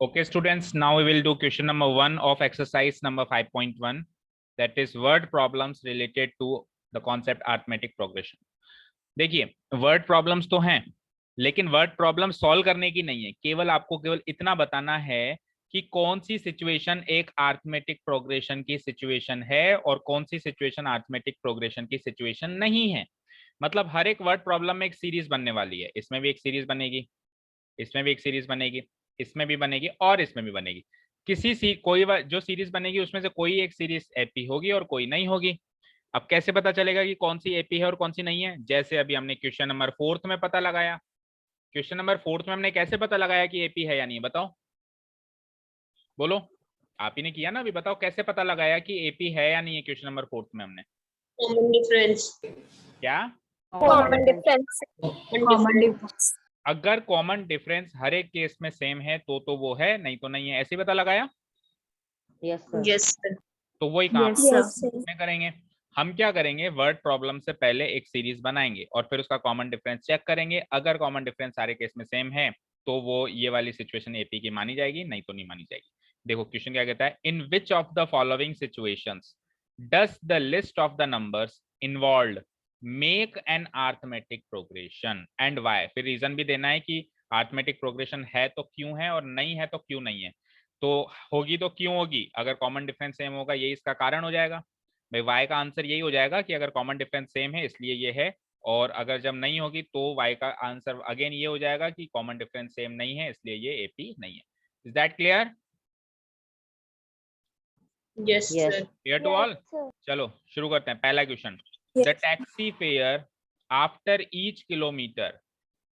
Okay, students, now we will do question number 1 of exercise number 5.1, that is word problems related to the concept arithmetic progression. देखिए, word problems तो हैं, लेकिन word problem solve करने की नहीं है, केवल आपको केवल इतना बताना है कि कौन सी सिचुएशन एक अरिथमेटिक प्रोग्रेशन की सिचुएशन है और कौन सी सिचुएशन अरिथमेटिक प्रोग्रेशन की सिचुएशन नहीं है। मतलब हर एक वर्ड प्रॉब्लम में एक सीरीज बनने वाली है, इसमें भी एक सीरीज बनेगी, इसमें भी एक सीरीज बनेगी, इसमें भी बनेगी और इसमें भी बनेगी। कोई जो सीरीज बनेगी उसमें से कोई एक सीरीज एपी होगी और कोई नहीं होगी। अब कैसे पता चलेगा कि कौन सी एपी है और कौन सी नहीं है? जैसे अभी हमने क्वेश्चन नंबर 4 में पता लगाया। क्वेश्चन नंबर 4 में हमने कैसे पता लगाया कि एपी है या नहीं? बताओ, बोलो, आप ही ने किया ना अभी, बताओ कैसे पता लगाया कि एपी है या नहीं है? क्वेश्चन नंबर 4 में हमने कॉमन डिफरेंस। क्या? Common difference. अगर कॉमन डिफरेंस हर एक केस में सेम है तो वो है, नहीं तो नहीं है। ऐसे पता लगाया? Yes sir. तो वही काम Yes, में करेंगे। हम क्या करेंगे, वर्ड प्रॉब्लम से पहले एक सीरीज बनाएंगे और फिर उसका कॉमन डिफरेंस चेक करेंगे। अगर कॉमन डिफरेंस सारे केस में सेम है तो वो ये वाली सिचुएशन एपी की मानी जाएगी, नहीं तो नहीं मानी जाएगी। देखो क्वेश्चन क्या कहता है, in which of the following situations does the list of the numbers involve make an arithmetic progression and why. फिर रीजन भी देना है कि अरिथमेटिक प्रोग्रेशन है तो क्यों है और नहीं है तो क्यों नहीं है। तो होगी तो क्यों होगी? अगर कॉमन डिफरेंस सेम होगा यही इसका कारण हो जाएगा भाई। वाई का आंसर यही हो जाएगा कि अगर कॉमन डिफरेंस सेम है इसलिए ये है, और अगर जब नहीं होगी तो वाई का आंसर अगेन ये हो जाएगा कि कॉमन डिफरेंस सेम नहीं है इसलिए ये एपी नहीं है। Is that clear? Yes sir. Clear to all? चलो शुरू करते हैं। पहला question, the taxi fare after each kilometre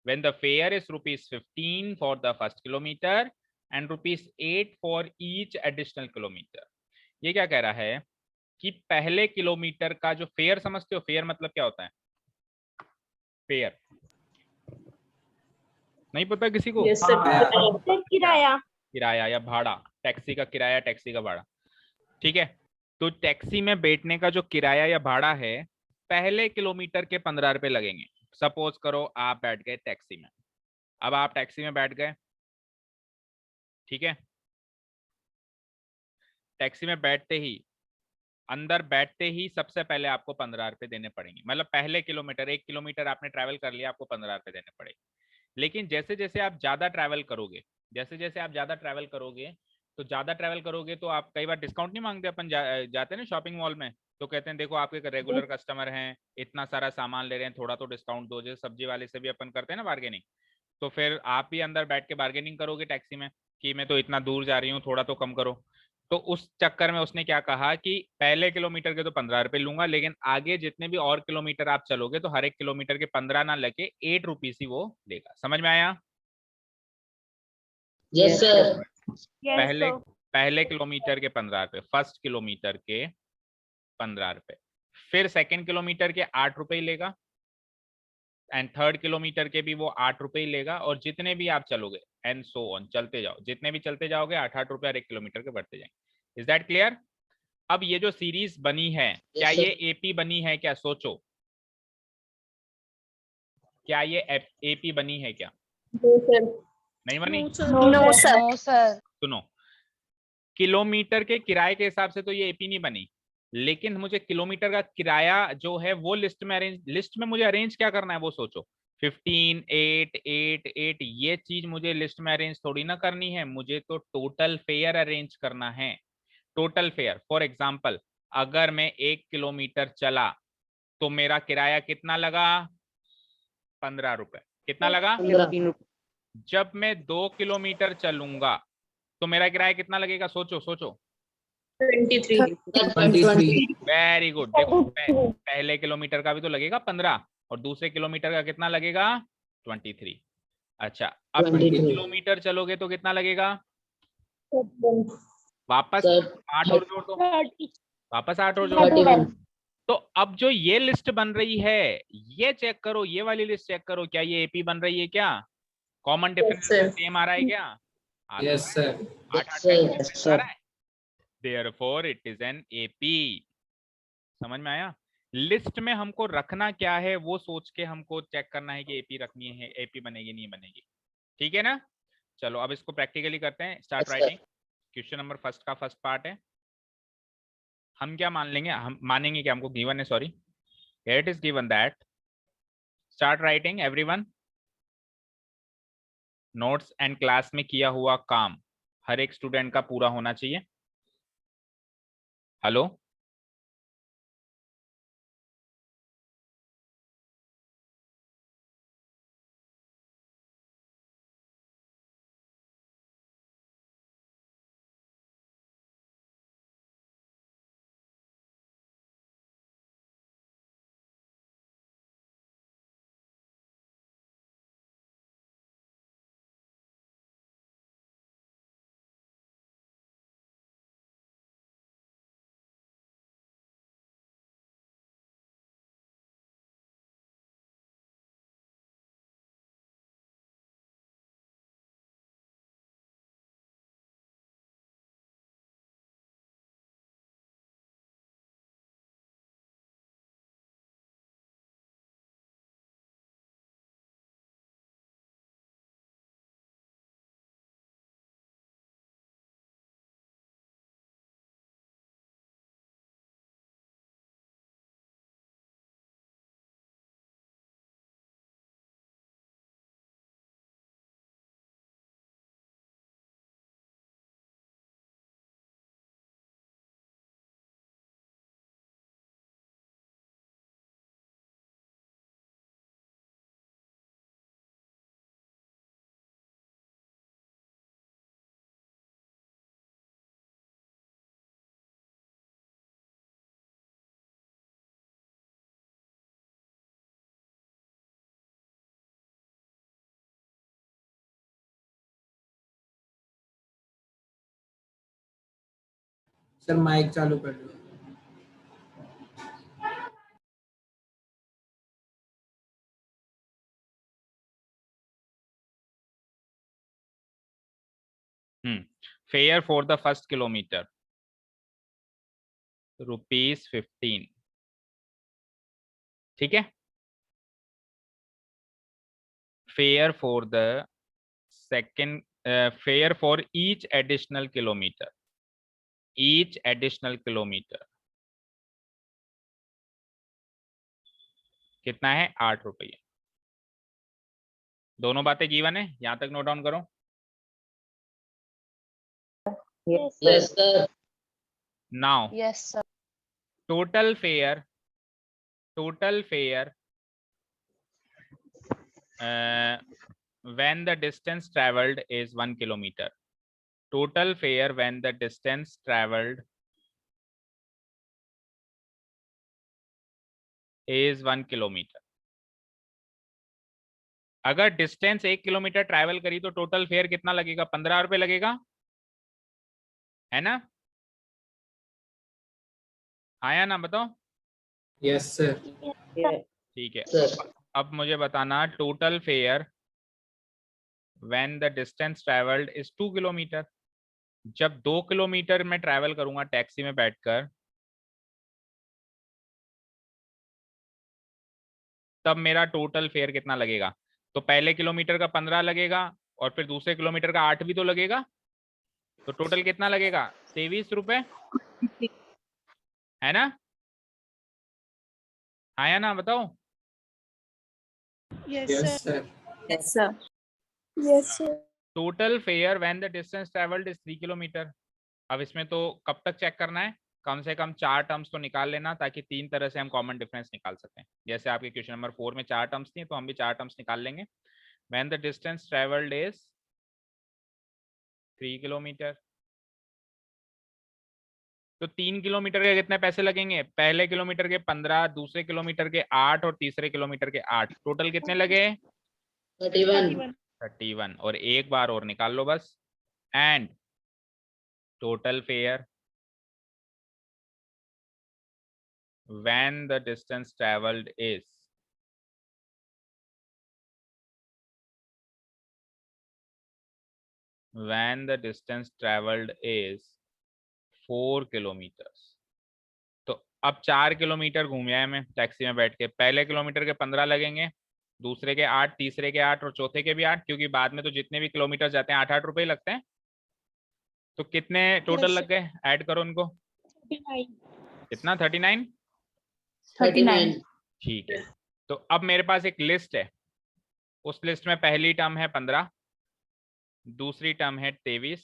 when the fare is ₹15 for the first kilometer and ₹8 for each additional kilometer। ये क्या कह रहा है कि पहले किलोमीटर का जो फेयर, समझते हो फेयर मतलब क्या होता है? फेयर नहीं पता किसी को? Yes sir. किराया। किराया या भाड़ा, टैक्सी का किराया, टैक्सी का भाड़ा, ठीक है। तो टैक्सी में बैठने का जो किराया या भाड़ा है पहले किलोमीटर के 15 रुपए लगेंगे। सपोज करो आप बैठ गए टैक्सी में, अब आप टैक्सी में बैठ गए, ठीक है। टैक्सी में बैठते ही, अंदर बैठते ही सबसे पहले आपको 15 रुपए देने पड़ेंगे। मतलब पहले किलोमीटर, 1 किलोमीटर आपने ट्रैवल कर लिया, आपको 15 रुपए देने पड़ेंगे। लेकिन जैसे जैसे आप ज्यादा ट्रैवल करोगे, जैसे जैसे आप ज्यादा ट्रैवल करोगे तो ज्यादा ट्रैवल करोगे तो आप कई बार डिस्काउंट नहीं मांगते। अपन जाते हैं ना शॉपिंग मॉल में, तो कहते हैं देखो आपके रेगुलर कस्टमर हैं, इतना सारा सामान ले रहे हैं, थोड़ा तो डिस्काउंट दो। जैसे सब्जी वाले से भी अपन करते हैं ना बार्गेनिंग, तो फिर आप भी अंदर बैठ के बार्गेनिंग करोगे टैक्सी में कि मैं तो इतना दूर जा रही हूँ, थोड़ा तो कम करो। तो उस चक्कर में उसने क्या कहा कि पहले किलोमीटर के तो 15 रुपए लूंगा, लेकिन आगे जितने भी और किलोमीटर आप चलोगे तो हर एक किलोमीटर के 15 ना लगे 8 रुपीज ही वो लेगा। समझ में आया? Yes sir. पहले पहले किलोमीटर के 15 रुपए, फर्स्ट किलोमीटर के 15 रुपए, फिर सेकंड किलोमीटर के 8 रुपए लेगा, एंड थर्ड किलोमीटर के भी वो 8 रुपए ही लेगा, और जितने भी आप चलोगे एंड सो ऑन, चलते जाओ, जितने भी चलते जाओगे 8-8 रुपए हर एक किलोमीटर के बढ़ते जाएंगे। Is that clear? अब ये जो सीरीज बनी है क्या ये एपी बनी है क्या? सोचो, क्या ये एपी बनी है क्या? नहीं बनी? No sir. सुनो, किलोमीटर के किराए के हिसाब से तो ये एपी नहीं बनी, लेकिन मुझे किलोमीटर का किराया जो है वो लिस्ट में मुझे अरेंज क्या करना है वो सोचो। 15, 8, 8, 8 ये चीज मुझे लिस्ट में अरेंज थोड़ी ना करनी है, मुझे तो टोटल फेयर अरेंज करना है। टोटल फेयर, फॉर एग्जाम्पल अगर मैं 1 किलोमीटर चला तो मेरा किराया कितना लगा? 15 रुपए। कितना लगा? जब मैं 2 किलोमीटर चलूंगा तो मेरा किराया कितना लगेगा? सोचो सोचो। 23। Very good. देखो पहले किलोमीटर का भी तो लगेगा 15 और दूसरे किलोमीटर का कितना लगेगा? 23। अच्छा, अब 20 किलोमीटर चलोगे तो कितना लगेगा? वापस 8 और जोड़ दो, वापस 8 और जोड़ दो। तो अब जो ये लिस्ट बन रही है ये चेक करो, ये वाली लिस्ट चेक करो, क्या ये एपी बन रही है क्या? कॉमन डिफरेंस सेम आ रहा है क्या? Yes sir. 8 आ रहा है, therefore it is an AP. समझ में आया? लिस्ट में हमको रखना क्या है वो सोच के हमको चेक करना है कि एपी रखनी है, एपी बनेगी नहीं बनेगी, ठीक है ना? चलो अब इसको प्रैक्टिकली करते हैं। Start Yes, sir. Writing. Question number first का फर्स्ट पार्ट है। हम क्या मान लेंगे, हम मानेंगे कि हमको गिवन है, sorry, it is given that, start writing everyone, notes and class में किया हुआ काम हर एक स्टूडेंट का पूरा होना चाहिए। हेलो, सर माइक चालू कर लो। Fare for the first kilometre ₹15। ठीक है, fare for the second, fare for each additional kilometre, each additional kilometre कितना है, ₹8। दोनों बातें गिवन है, यहां तक नोट डाउन करो। Yes, sir. Now Yes, sir. Total fare, total fare when the distance traveled is 1 kilometer. Total fare when the distance traveled is 1 kilometer. अगर distance 1 kilometre travel करी तो टोटल फेयर कितना लगेगा, ₹15 लगेगा, है ना? आया ना, बताओ। Yes sir. ठीक है, अब मुझे बताना total fair when the distance travelled is 2 kilometre. जब 2 किलोमीटर में ट्रैवल करूंगा टैक्सी में बैठकर, तब मेरा टोटल फेयर कितना लगेगा? तो पहले किलोमीटर का 15 लगेगा और फिर दूसरे किलोमीटर का 8 भी तो लगेगा, तो टोटल कितना लगेगा, ₹23, है ना? आया ना, बताओ। Yes sir. Yes, sir. Yes, sir. Total fair when the distance travelled is 3 kilometre. अब इसमें तो कब तक चेक करना है, कम से कम 4 टर्म्स तो निकाल लेना, ताकि 3 तरह से हम कॉमन डिफरेंस निकाल सकें। जैसे आपके क्वेश्चन नंबर 4 में 4 टर्म्स थी, तो हम भी 4 टर्म्स निकाल लेंगे। When the distance travelled is 3 kilometre, तो 3 किलोमीटर के कितने पैसे लगेंगे? पहले किलोमीटर के 15, दूसरे किलोमीटर के 8 और तीसरे किलोमीटर के 8, टोटल कितने लगे? 31। और एक बार और निकाल लो बस। And total fair when the distance traveled is when the distance traveled is 4 kilometers। तो अब 4 किलोमीटर घूमे आए मैं टैक्सी में बैठ के, पहले किलोमीटर के 15 लगेंगे, दूसरे के 8, तीसरे के 8 और चौथे के भी 8, क्योंकि बाद में तो जितने भी किलोमीटर जाते हैं 8-8 रुपए लगते हैं। तो कितने टोटल लग गए, ऐड करो उनको। कितना? 39। 39। ठीक है, तो अब मेरे पास एक लिस्ट है, उस लिस्ट में पहली टर्म है 15, दूसरी टर्म है 23,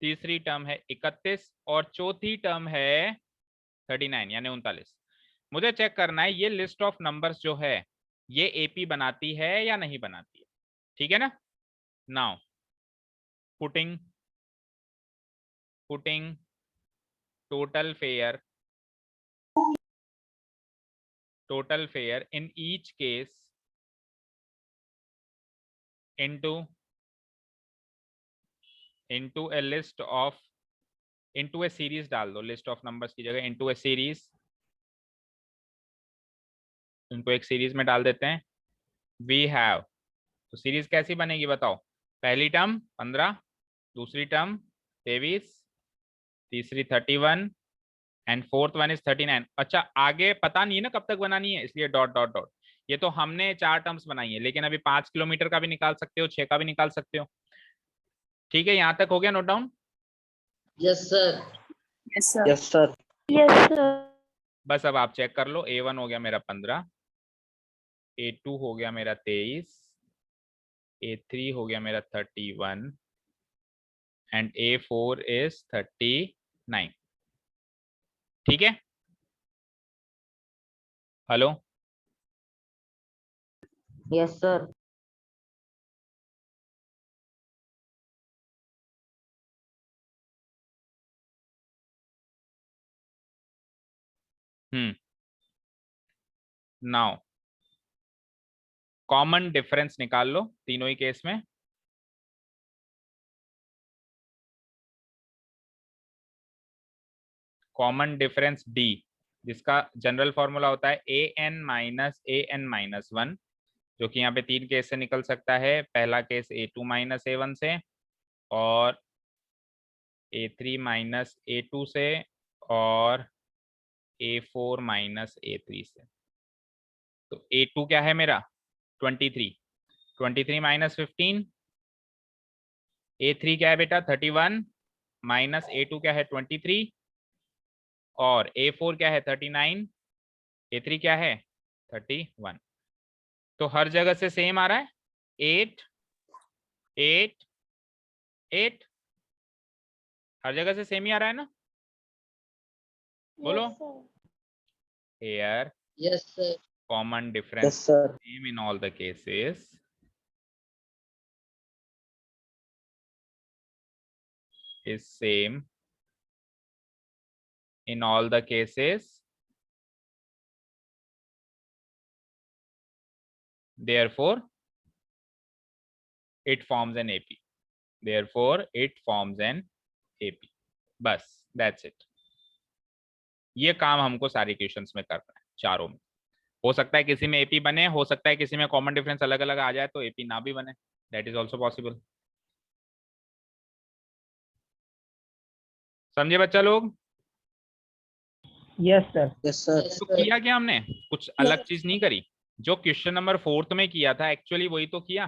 तीसरी टर्म है 31 और चौथी टर्म है 39 यानी 39। मुझे चेक करना है ये लिस्ट ऑफ नंबर्स जो है ये एपी बनाती है या नहीं बनाती है, ठीक है ना। Now putting total fare in each case into a list of into a series डाल दो, list of numbers की जगह into a series, इनको एक सीरीज में डाल देते हैं। we have, तो सीरीज कैसी बनेगी बताओ। पहली टर्म 15, दूसरी टर्म 23, तीसरी 31 एंड फोर्थ वन इज 39। अच्छा आगे पता नहीं है ना कब तक बनानी है, इसलिए डॉट डॉट डॉट। ये तो हमने 4 टर्म्स बनाई है, लेकिन अभी 5 किलोमीटर का भी निकाल सकते हो, 6 का भी निकाल सकते हो। ठीक है, यहां तक हो गया note down? Yes sir. Yes sir. Yes sir. Yes sir. बस अब आप चेक कर लो, A1 हो गया मेरा 15, A2 हो गया मेरा 23, A3 हो गया मेरा 31 एंड A4 इज 39। ठीक है, hello? Yes sir. Now common difference निकाल लो तीनों ही केस में। कॉमन डिफरेंस D, जिसका जनरल फॉर्मूला होता है an माइनस an माइनस 1, जो कि यहाँ पे 3 केस से निकल सकता है। पहला केस A2 माइनस A1 से, और A3 माइनस A2 से, और A4 माइनस A3 से। तो A2 क्या है मेरा 23, 23 माइनस 15, A3 क्या है बेटा 31 माइनस A2 क्या है 23, और A4 क्या है 39, A3 क्या है 31। तो हर जगह से सेम आ रहा है 8 8 8, हर जगह से सेम ही आ रहा है ना, बोलो। Here yes sir. common difference yes sir. same in all the cases, is same in all the cases, therefore it forms an AP, therefore it forms an AP। बस that's it। ये काम हमको सारे questions में करना है, चारों में। हो सकता है किसी में एपी बने, हो सकता है किसी में कॉमन डिफरेंस अलग अलग आ जाए तो एपी ना भी बने, दैट इज ऑल्सो पॉसिबल। समझे बच्चा लोग? Yes sir. Yes sir. तो किया क्या हमने, कुछ अलग चीज नहीं करी। जो क्वेश्चन नंबर 4 में किया था एक्चुअली वही तो किया।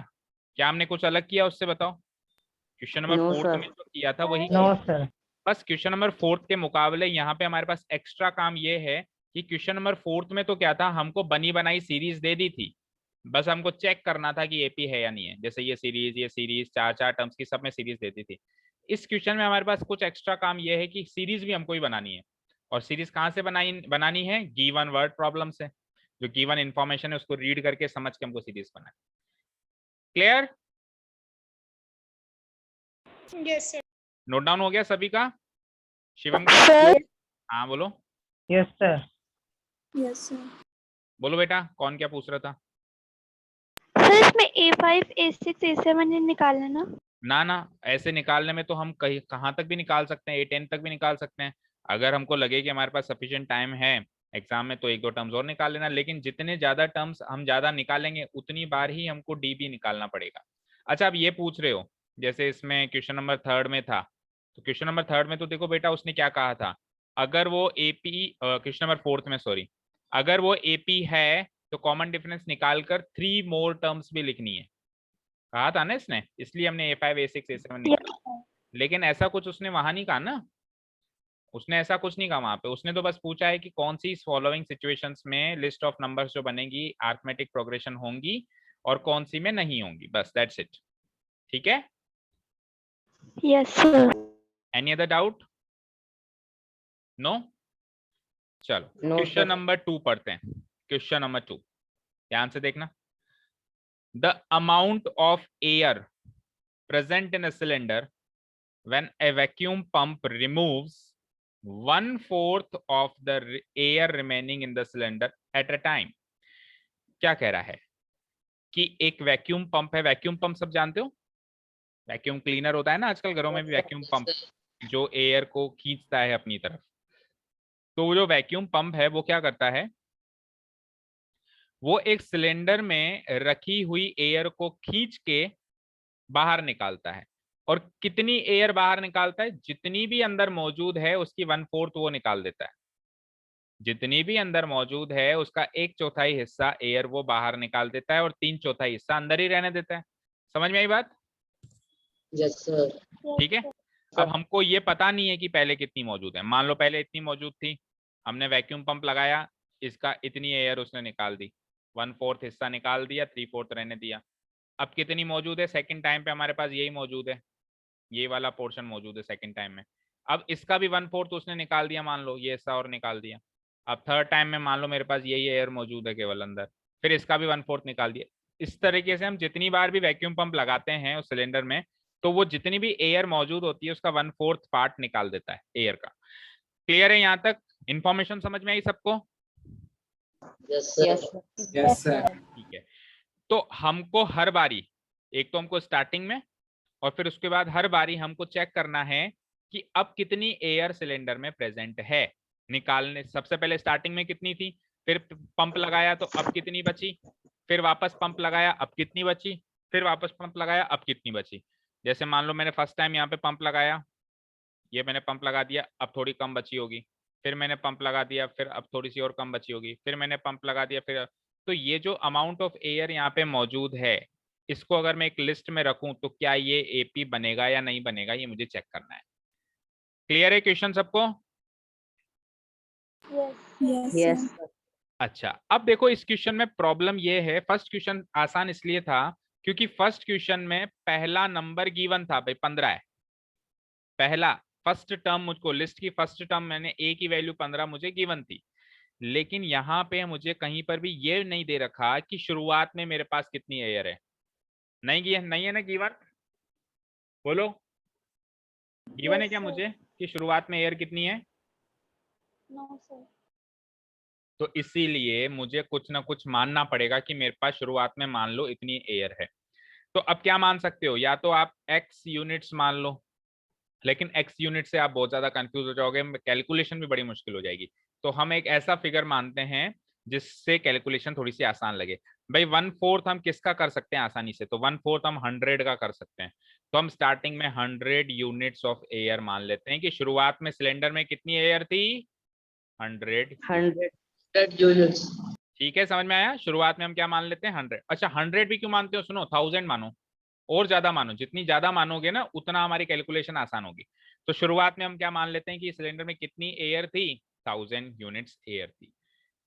क्या हमने कुछ अलग किया उससे बताओ? Question number no 4 sir. में जो किया था वही नो किया। सर। बस क्वेश्चन नंबर 4 के मुकाबले यहाँ पे हमारे पास एक्स्ट्रा काम ये है कि क्वेश्चन नंबर 4 में तो क्या था, हमको बनी बनाई सीरीज दे दी थी, बस हमको चेक करना था कि एपी है या नहीं है। जैसे ये सीरीज 4 टर्म्स की सब में सीरीज देती थी। इस क्वेश्चन में हमारे पास कुछ एक्स्ट्रा काम ये है कि सीरीज भी हमको ही बनानी है। और सीरीज कहाँ से बनानी है? गिवन वर्ड प्रॉब्लम से। जो गिवन इंफॉर्मेशन है उसको रीड करके समझ के हमको सीरीज बनाना। Clear? Yes sir. Note down हो गया सभी का? शिवम का? सर। हाँ बोलो। Yes sir. Yes sir. बोलो बेटा, कौन क्या पूछ रहा था? सर इसमें A5, A6, A7 निकालना ना? ना ऐसे निकालने में तो हम कहीं कहाँ तक भी निकाल सकते हैं, A10 तक भी निकाल सकते हैं। अगर हमको लगे कि हमारे पास सफिशिएंट टाइम है एग्जाम में तो 1-2 टर्म्स और निकाल लेना, लेकिन जितने ज्यादा टर्म्स हम ज्यादा निकालेंगे उतनी बार ही हमको डी भी निकालना पड़ेगा। अच्छा अब ये पूछ रहे हो, जैसे इसमें क्वेश्चन नंबर 3 में था, तो क्वेश्चन नंबर 3 में तो देखो बेटा उसने क्या कहा था, अगर वो एपी, क्वेश्चन नंबर 4 में सॉरी, अगर वो एपी है तो कॉमन डिफरेंस निकालकर 3 मोर टर्म्स भी लिखनी है, कहा था ना इसने, इसलिए हमने A5 A6 A7 निकाला। लेकिन ऐसा कुछ उसने वहां नहीं कहा ना, उसने ऐसा कुछ नहीं कहा वहां पे, उसने तो बस पूछा है कि कौन सी फॉलोइंग सिचुएशंस में लिस्ट ऑफ नंबर्स जो बनेगी अरिथमेटिक प्रोग्रेशन होंगी और कौन सी में नहीं होंगी, बस दैट्स इट। ठीक है, Yes, sir. Any other doubt? No? चलो No, क्वेश्चन sir. नंबर 2 पढ़ते हैं। क्वेश्चन नंबर 2 ध्यान से देखना। The amount of air present in a cylinder when a vacuum pump removes 1/4 of the air remaining in the cylinder at a time। क्या कह रहा है कि एक वैक्यूम पंप है, वैक्यूम पंप सब जानते हो, वैक्यूम क्लीनर होता है ना आजकल घरों में भी, वैक्यूम पंप जो एयर को खींचता है अपनी तरफ। तो वो जो वैक्यूम पंप है वो क्या करता है, वो एक सिलेंडर में रखी हुई एयर को खींच के बाहर निकालता है। और कितनी एयर बाहर निकालता है, जितनी भी अंदर मौजूद है उसकी 1/4 वो निकाल देता है। जितनी भी अंदर मौजूद है उसका 1/4 हिस्सा एयर वो बाहर निकाल देता है और 3/4 हिस्सा अंदर ही रहने देता है। समझ में आई बात? Yes, sir. ठीक है, अब हमको ये पता नहीं है कि पहले कितनी मौजूद है। मान लो पहले इतनी मौजूद थी, हमने वैक्यूम पंप लगाया, इसका इतनी एयर उसने निकाल दी, 1/4 हिस्सा निकाल दिया, 3/4 रहने दिया। अब कितनी मौजूद है, सेकंड टाइम पे हमारे पास यही मौजूद है, ये वाला पोर्शन मौजूद है सेकंड टाइम में। अब इसका भी 1/4 उसने निकाल दिया, मान लो ये हिस्सा और निकाल दिया। अब थर्ड टाइम में मान लो मेरे पास यही एयर मौजूद है केवल अंदर, फिर इसका भी 1/4 निकाल दिया। इस तरीके से हम जितनी बार भी वैक्यूम पंप लगाते हैं उस सिलेंडर में, तो वो जितनी भी एयर मौजूद होती है उसका 1/4 पार्ट निकाल देता है एयर का। क्लियर है यहाँ तक? इंफॉर्मेशन समझ में आई सबको? Yes, sir. Yes sir. ठीक है, तो हमको हर बारी, एक तो हमको स्टार्टिंग में और फिर उसके बाद हर बारी हमको चेक करना है कि अब कितनी एयर सिलेंडर में प्रेजेंट है। निकालने सबसे पहले स्टार्टिंग में कितनी थी, फिर पंप लगाया तो अब कितनी बची, फिर वापस पंप लगाया अब कितनी बची, फिर वापस पंप लगाया अब कितनी बची। जैसे मान लो मैंने फर्स्ट टाइम यहाँ पे पंप लगाया, ये मैंने पंप लगा दिया, अब थोड़ी कम बची होगी, फिर मैंने पंप लगा दिया, फिर अब थोड़ी सी और कम बची होगी, फिर मैंने पंप लगा दिया, फिर। तो ये जो अमाउंट ऑफ एयर यहाँ पे मौजूद है, इसको अगर मैं एक लिस्ट में रखूं तो क्या ये एपी बनेगा या नहीं बनेगा, ये मुझे चेक करना है। क्लियर है क्वेश्चन सबको? Yes, sir. अच्छा, अब देखो इस क्वेश्चन में प्रॉब्लम ये है, फर्स्ट क्वेश्चन आसान इसलिए था क्योंकि फर्स्ट क्वेश्चन में पहला नंबर गिवन था भाई 15 है, पहला फर्स्ट टर्म मुझको लिस्ट की फर्स्ट टर्म मैंने ए की वैल्यू 15 मुझे गिवन थी। लेकिन यहाँ पे मुझे कहीं पर भी ये नहीं दे रखा कि शुरुआत में मेरे पास कितनी एयर है। नहीं है ना गिवन, बोलो गिवन है क्या मुझे कि शुरुआत में एयर कितनी है? No, sir. तो इसीलिए मुझे कुछ ना कुछ मानना पड़ेगा कि मेरे पास शुरुआत में मान लो इतनी एयर है। तो अब क्या मान सकते हो, या तो आप एक्स यूनिट्स मान लो, लेकिन एक्स यूनिट से आप बहुत ज्यादा कंफ्यूज हो जाओगे, कैलकुलेशन भी बड़ी मुश्किल हो जाएगी। तो हम एक ऐसा फिगर मानते हैं जिससे कैलकुलेशन थोड़ी सी आसान लगे। भाई 1/4 हम किसका कर सकते हैं आसानी से, तो 1/4 हम 100 का कर सकते हैं। तो हम स्टार्टिंग में 100 यूनिट्स ऑफ एयर मान लेते हैं कि शुरुआत में सिलेंडर में कितनी एयर थी, 100। 100 units. ठीक है, समझ में आया? शुरुआत में हम क्या मान लेते हैं 100। अच्छा 100 भी क्यों मानते हो, सुनो 1000 मानो और ज्यादा मानो, जितनी ज्यादा मानोगे ना उतना हमारी कैलकुलेशन आसान होगी। तो शुरुआत में हम क्या मान लेते हैं कि सिलेंडर में कितनी एयर थी, 1000 यूनिट्स एयर थी।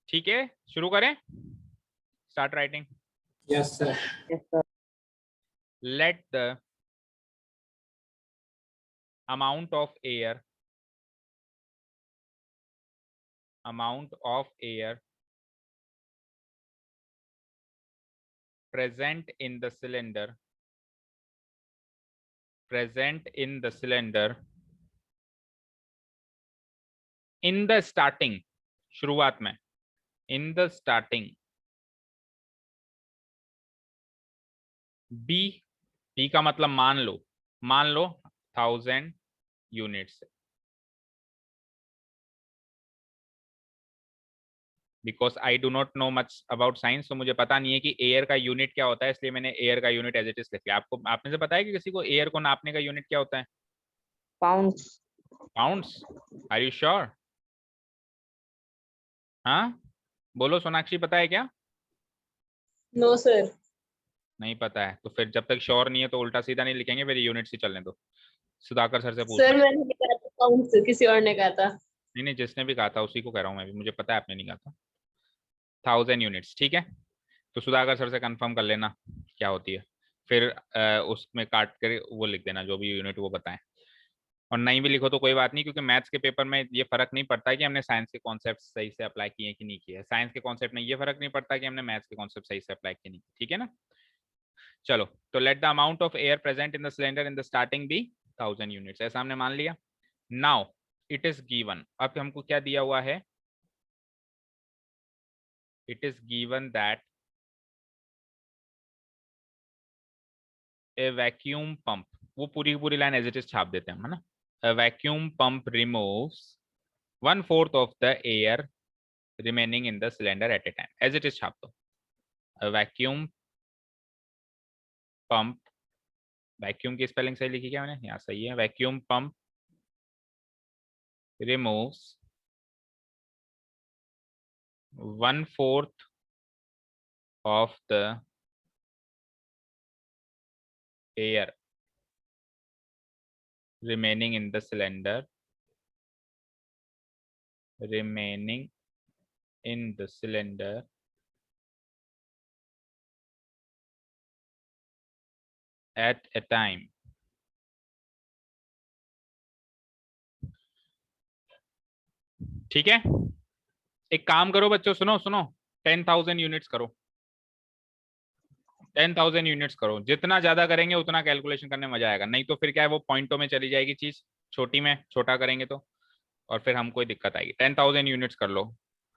ठीक है, शुरू करें, start writing. Yes sir. Yes, sir. Let the amount of air present in the cylinder in the starting, शुरुआत में, in the starting B का मतलब मान लो 1000 units, because I do not know much about science, तो मुझे पता नहीं है कि एयर का यूनिट क्या होता है, इसलिए मैंने एयर का यूनिट एज इट इज लिख लिया। आपको आपने से बताया कि किसी को एयर को नापने का यूनिट क्या होता है? Pounds. Pounds. Are you sure? हाँ बोलो, सोनाक्षी पता है क्या? No sir. नहीं पता है तो फिर जब तक श्योर नहीं है तो उल्टा सीधा नहीं लिखेंगे, फिर यूनिट्स ही चलने दो। सुधाकर सर से पूछना। सर मैंने नहीं कहा था काउंट, किसी और ने कहा था। नहीं नहीं, जिसने भी कहा था उसी को कह रहा हूँ मैं भी, मुझे पता है आपने नहीं कहा था। 1000 यूनिट्स, ठीक है। तो सुधाकर सर से कंफर्म कर लेना क्या होती है, फिर उसमें काट कर वो लिख देना जो भी यूनिट वो बताएं। और नहीं भी लिखो तो कोई बात नहीं, क्योंकि मैथ्स के पेपर में ये फर्क नहीं पड़ता है कि हमने साइंस के कॉन्सेप्ट सही से अप्लाई किए कि नहीं किए। साइंस के कॉन्सेप्ट में ये फर्क नहीं पड़ता कि हमने मैथ्स के कॉन्सेप्ट सही से अप्लाई किए नहीं, ठीक है ना। चलो, तो let the amount of air present in the cylinder in the starting be 1000 units, ऐसा हमने मान लिया। नाउ इट इज गिवन, अब हमको क्या दिया हुआ है, it is given that A vacuum pump, वो पूरी पूरी लाइन एज इट इज छाप देते हैं हम, है ना। A vacuum pump removes 1/4 of the air remaining in the cylinder at a time. As it is छाप दो। A vacuum pump, वैक्यूम की स्पेलिंग सही लिखी क्या मैंने, यहाँ सही है। Vacuum pump removes 1/4 of the air remaining in the cylinder, remaining in the cylinder at a time। ठीक है, एक काम करो बच्चों, सुनो सुनो, 10,000 यूनिट्स करो, 10,000 यूनिट्स करो। जितना ज्यादा करेंगे उतना कैलकुलेशन करने में मजा आएगा, नहीं तो फिर क्या है वो पॉइंटों में चली जाएगी चीज, छोटी में छोटा करेंगे तो, और फिर हमको ही दिक्कत आएगी। 10,000 यूनिट्स कर लो।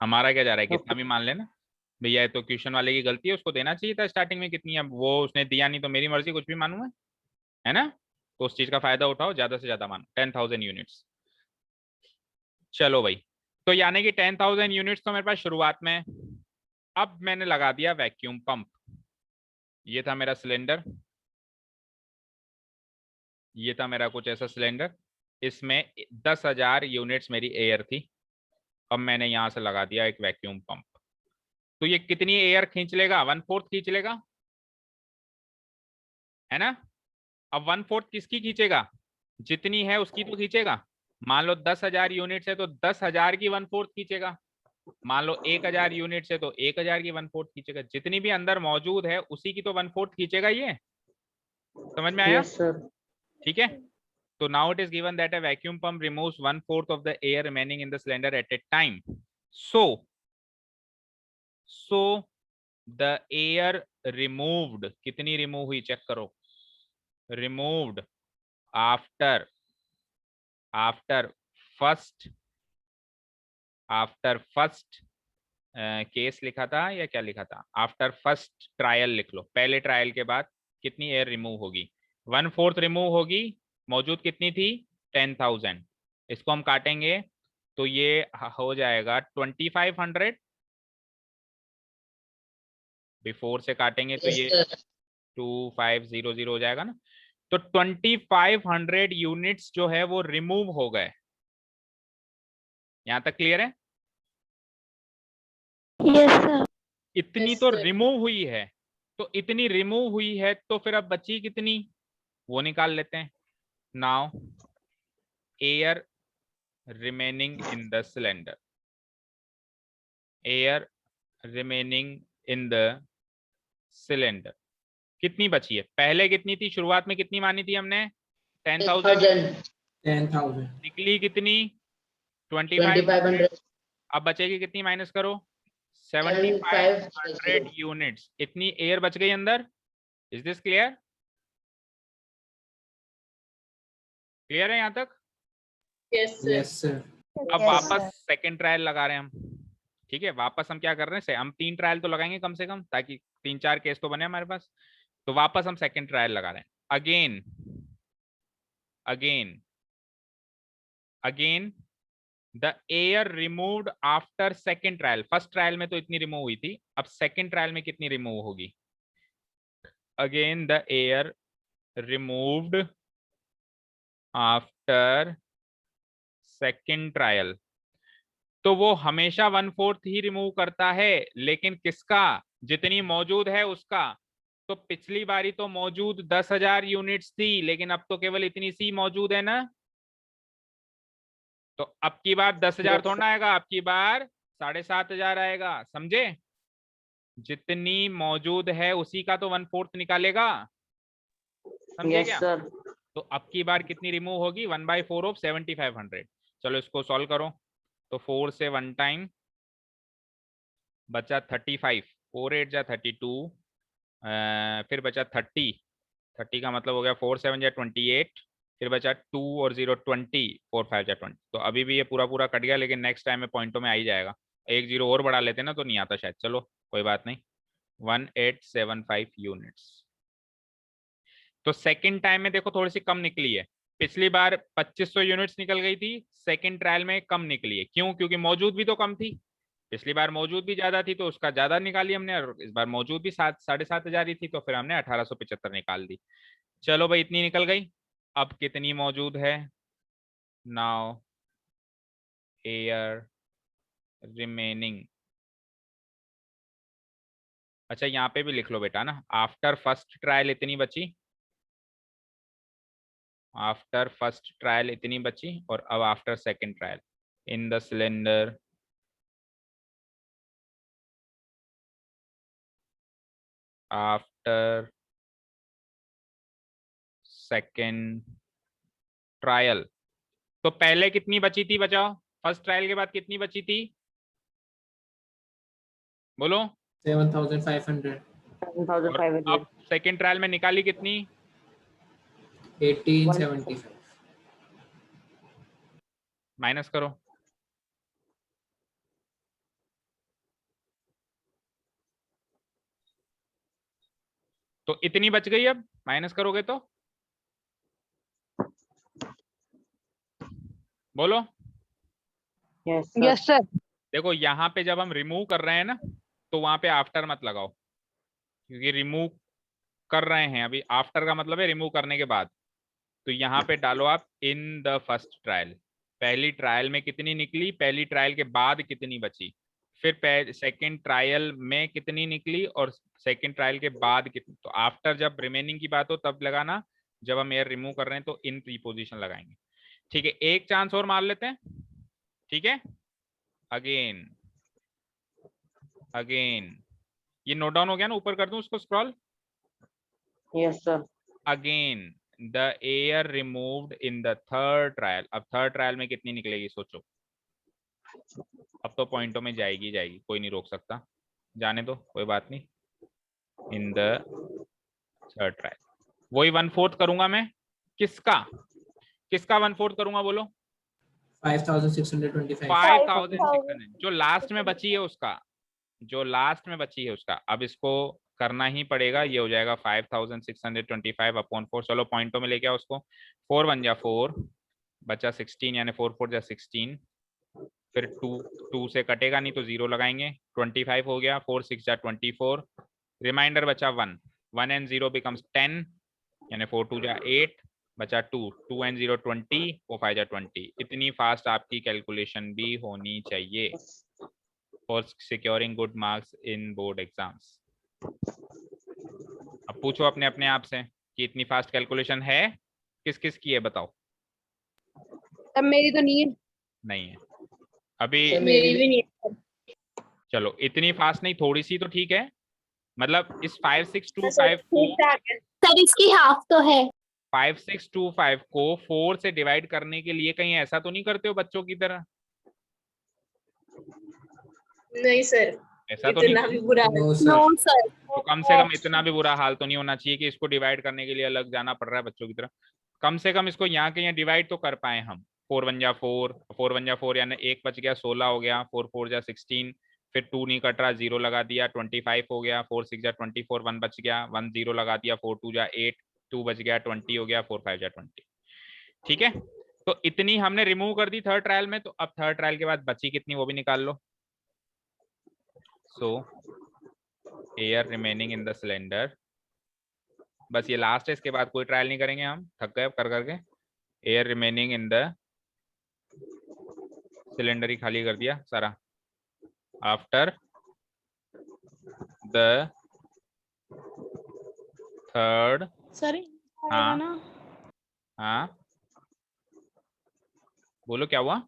हमारा क्या जा रहा है, कितना भी मान लेना भैया, ये तो क्वेश्चन वाले की गलती है, उसको देना चाहिए था स्टार्टिंग में कितनी, अब वो उसने दिया नहीं तो मेरी मर्जी, कुछ भी मानू मैं, है ना। तो उस चीज का फायदा उठाओ, ज्यादा से ज्यादा मानो। 10,000 यूनिट्स, चलो भाई। तो यानी कि 10,000 यूनिट्स तो मेरे पास शुरुआत में। अब मैंने लगा दिया वैक्यूम पंप, ये था मेरा सिलेंडर, ये था मेरा कुछ ऐसा सिलेंडर, इसमें 10,000 यूनिट्स मेरी एयर थी। अब मैंने यहां से लगा दिया एक वैक्यूम पंप, तो ये कितनी एयर खींच लेगा, 1/4 खींच लेगा, है ना। अब 1/4 किसकी खींचेगा, जितनी है उसकी तो खींचेगा। मान लो 10,000 यूनिट्स है तो 10,000 की 1/4 खींचेगा। मान लो 1,000 यूनिट्स है तो 1,000 की 1/4 खींचेगा। जितनी भी अंदर मौजूद है उसी की तो 1/4 खींचेगा ये। समझ में आया? Yes, sir. ठीक है। तो now it is given that a vacuum pump removes 1/4 of the air remaining in the cylinder at a time. So the air removed, कितनी रिमूव हुई चेक करो, removed after first केस लिखा था या क्या लिखा था, आफ्टर फर्स्ट ट्रायल लिख लो, पहले ट्रायल के बाद कितनी एयर रिमूव होगी, 1/4 रिमूव होगी। मौजूद कितनी थी, 10,000। इसको हम काटेंगे तो ये हो जाएगा 2500, बिफोर से काटेंगे तो Yes, ये sir. 2500 हो जाएगा ना। तो 2500 यूनिट्स जो है वो रिमूव हो गए। यहां तक क्लियर है? Yes sir. इतनी Yes, तो sir. रिमूव हुई है, तो इतनी रिमूव हुई है तो फिर अब बची कितनी, वो निकाल लेते हैं। Now air remaining in the cylinder, air remaining in the cylinder कितनी बची है, पहले कितनी थी, शुरुआत में कितनी मानी थी हमने, 10,000। 10,000. निकली कितनी, 2500। 2,500. अब बचेगी कितनी, माइनस करो, 7,500. 7,500 यूनिट्स, इतनी एयर बच गई अंदर। Is this clear? क्लियर है यहां तक? Yes, sir. Yes, sir. अब वापस सेकंड ट्रायल लगा रहे हैं हम, ठीक है। वापस हम क्या कर रहे हैं, हम 3 ट्रायल तो लगाएंगे कम से कम, ताकि 3-4 केस तो बने हमारे पास। तो वापस हम सेकंड ट्रायल लगा रहे हैं। Again the air removed after second trial, first trial में तो इतनी रिमूव हुई थी, अब सेकंड ट्रायल में कितनी रिमूव होगी। Again the air removed after second trial, तो वो हमेशा 1/4 ही रिमूव करता है, लेकिन किसका, जितनी मौजूद है उसका। तो पिछली बारी तो मौजूद 10,000 यूनिट्स थी, लेकिन अब तो केवल इतनी सी मौजूद है ना। तो अब की बार 10,000 थोड़ा ना आएगा, अब की बार 7,500 आएगा, समझे। जितनी मौजूद है उसी का तो 1/4 निकालेगा, समझे क्या। तो अब की बार कितनी रिमूव होगी, 1/4 ऑफ 7,500। चलो इसको सॉल्व करो। तो 4 से 1 टाइम बचा 35, 4 8 जा 32, फिर बचा 30 का मतलब हो गया 4 7 जा 28, फिर बचा 2 और 0 20, 4 5 जा 20। तो अभी भी ये पूरा पूरा कट गया, लेकिन नेक्स्ट टाइम में पॉइंटों में आ ही जाएगा। एक जीरो और बढ़ा लेते ना तो नहीं आता शायद, चलो कोई बात नहीं। 1875 यूनिट्स। तो सेकंड टाइम में देखो थोड़ी सी कम निकली है। पिछली बार 2500 यूनिट्स निकल गई थी, सेकंड ट्रायल में कम निकली है। क्यों? क्योंकि मौजूद भी तो कम थी। पिछली बार मौजूद भी ज्यादा थी तो उसका ज्यादा निकाली हमने, और इस बार मौजूद भी 7,500 ही थी तो फिर हमने 1875 निकाल दी। चलो भाई इतनी निकल गई। अब कितनी मौजूद है, नाउ एयर रिमेनिंग। अच्छा यहाँ पे भी लिख लो बेटा ना, आफ्टर फर्स्ट ट्रायल इतनी बची, आफ्टर फर्स्ट ट्रायल इतनी बची, और अब after second trial in the cylinder after second trial. तो पहले कितनी बची थी बचाओ, फर्स्ट ट्रायल के बाद कितनी बची थी, बोलो। 7,500। और अब सेकंड ट्रायल में निकाली कितनी, 1875। माइनस करो। तो इतनी बच गई, अब माइनस करोगे तो बोलो। Yes sir. देखो यहाँ पे जब हम रिमूव कर रहे हैं ना, तो वहां पे आफ्टर मत लगाओ, क्योंकि रिमूव कर रहे हैं अभी, आफ्टर का मतलब है रिमूव करने के बाद। तो यहाँ पे डालो आप इन द फर्स्ट ट्रायल, पहली ट्रायल में कितनी निकली, पहली ट्रायल के बाद कितनी बची, फिर सेकंड ट्रायल में कितनी निकली, और सेकंड ट्रायल के बाद कितनी। तो आफ्टर जब रिमेनिंग की बात हो तब लगाना, जब हम एयर रिमूव कर रहे हैं तो इन प्रीपोजिशन लगाएंगे। ठीक है, एक चांस और मार लेते हैं, ठीक है। अगेन अगेन, ये नोट डाउन हो गया ना, ऊपर कर दूं उसको scroll. Yes sir. Again the air removed in the third trial. अब थर्ड ट्रायल में कितनी निकलेगी सोचो। अब तो पॉइंटों में जाएगी जाएगी, कोई नहीं रोक सकता, जाने दो कोई बात नहीं। इन द थर्ड ट्रायल वही 1/4 करूंगा मैं। किसका किसका 1/4 करूंगा बोलो। 5,625। 5,600 जो लास्ट में बची है उसका, जो लास्ट में बची है उसका। अब इसको करना ही पड़ेगा, ये हो जाएगा 5,625 अपॉन 4। चलो पॉइंटों में लेके आओ उसको। 4 1 जा 4, बचा 16, यानी 4 4 जा 16, फिर 2 से कटेगा नहीं तो 0 लगाएंगे, 25 हो गया, 4 6 जा 24, रिमाइंडर बचा 1, 1 and 0 becomes 10, यानी 4 2 जा 8, बचा 2, 2 and 0 20, 4 5 जा 20। इतनी फास्ट आपकी कैलकुलेशन भी होनी चाहिए for securing good marks in board exams. अब पूछो अपने अपने आप से कि इतनी फास्ट कैलकुलेशन है, किस किस की है बताओ। अब मेरी तो नहीं है। नहीं है अभी। मेरी भी नहीं है। चलो इतनी फास्ट नहीं, थोड़ी सी तो ठीक है। मतलब इस 5,625 को सर इसकी हाफ तो है। 5,625 को 4 से डिवाइड करने के लिए कहीं ऐसा तो नहीं करते हो बच्चों की तरह? नहीं सर, ऐसा तो इतना नहीं। भी बुरा नो नो सर। सर। तो कम से कम इतना भी बुरा हाल तो नहीं होना चाहिए कि इसको डिवाइड करने के लिए अलग जाना पड़ रहा है बच्चों की तरह। कम से कम इसको यहाँ के यहाँ डिवाइड तो कर पाए हम। 4 1 जा 4, 4 1 जा 4, यानी 1 बच गया, 16 हो गया, 4 4 जा 16, फिर 2 नहीं कट रहा, 0 लगा दिया, 25 हो गया, 4 6 जा 24, 1 बच गया, 1 0 लगा दिया, 4 2 जा 8, 2 बच गया, 20 हो गया, 4 5 जा 20। ठीक है, तो इतनी हमने रिमूव कर दी थर्ड ट्रायल में। तो अब थर्ड ट्रायल के बाद बची कितनी वो भी निकाल लो। So air remaining in the cylinder, बस ये लास्ट है, इसके बाद कोई ट्रायल नहीं करेंगे, हम थक गए कर करके। Air remaining in the cylinder ही खाली कर दिया सारा। आफ्टर द थर्ड, सर आएगा हाँ ना? हाँ बोलो क्या हुआ?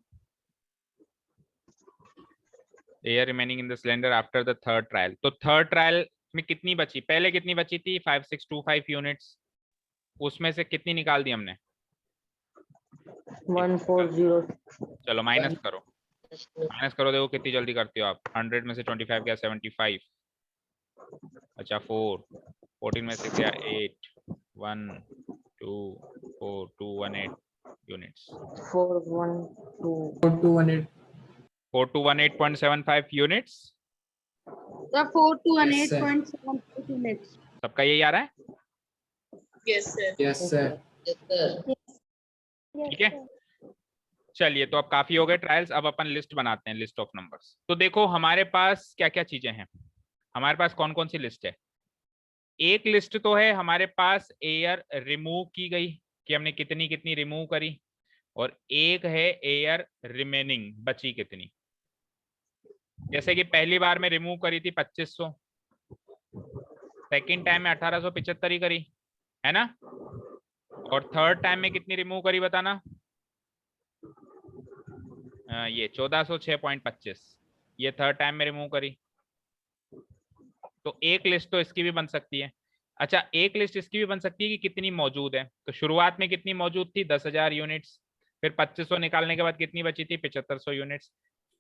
Air remaining in the cylinder after the third trial. तो थर्ड ट्रायल में कितनी बची? पहले कितनी बची थी? 5625 यूनिट्स। उसमें से कितनी निकाल दी हमने? 140। चलो माइनस करो, माइनस करो, देखो कितनी जल्दी करते हो आप। 100 में से 25 गया 75, अच्छा 4, 14 में से गया 8, 1 2 4 218 units. 412 4218 4218.75 units. the 4 to Yes, sir. 8.7 units. सबका यही आ रहा है? Yes sir. yes sir ठीक है, चलिए तो अब काफी हो गए ट्रायल्स। अब अपन लिस्ट बनाते हैं, लिस्ट ऑफ नंबर्स। तो देखो हमारे पास क्या क्या चीजें हैं, हमारे पास कौन कौन सी लिस्ट है। एक लिस्ट तो है हमारे पास एयर रिमूव की गई, कि हमने कितनी कितनी रिमूव करी, और एक है एयर रिमेनिंग, बची कितनी। जैसे कि पहली बार में रिमूव करी थी 2500, सेकेंड टाइम में 1875 ही करी है ना, और थर्ड टाइम में कितनी रिमूव करी बताना? ये 1406.25, ये थर्ड टाइम में रिमूव करी। तो एक लिस्ट तो इसकी भी बन सकती है। अच्छा एक लिस्ट इसकी भी बन सकती है कि कितनी मौजूद है। तो शुरुआत में कितनी मौजूद थी? 10,000 यूनिट्स। फिर 2500 निकालने के बाद कितनी बची थी? 7500 यूनिट्स।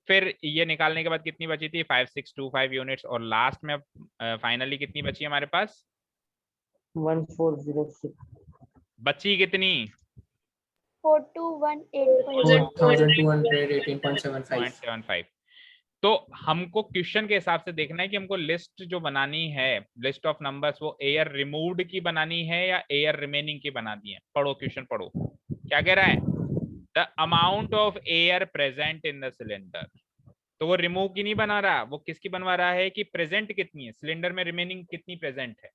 फिर ये निकालने के बाद कितनी बची थी? 5625 यूनिट्स। और लास्ट में फाइनली कितनी बची हमारे पास? 1406। बची कितनी? 4218.75. 4218.75 तो हमको क्वेश्चन के हिसाब से देखना है कि हमको लिस्ट जो बनानी है, लिस्ट ऑफ नंबर्स, वो एयर रिमूव्ड की बनानी है या एयर रिमेनिंग की बनानी है। पढ़ो क्वेश्चन पढ़ो, क्या कह रहा है? The amount of air present in the cylinder. तो वो रिमूव की नहीं बना रहा, वो किसकी बनवा रहा है कि प्रेजेंट कितनी है सिलेंडर में, रिमेनिंग कितनी प्रेजेंट है।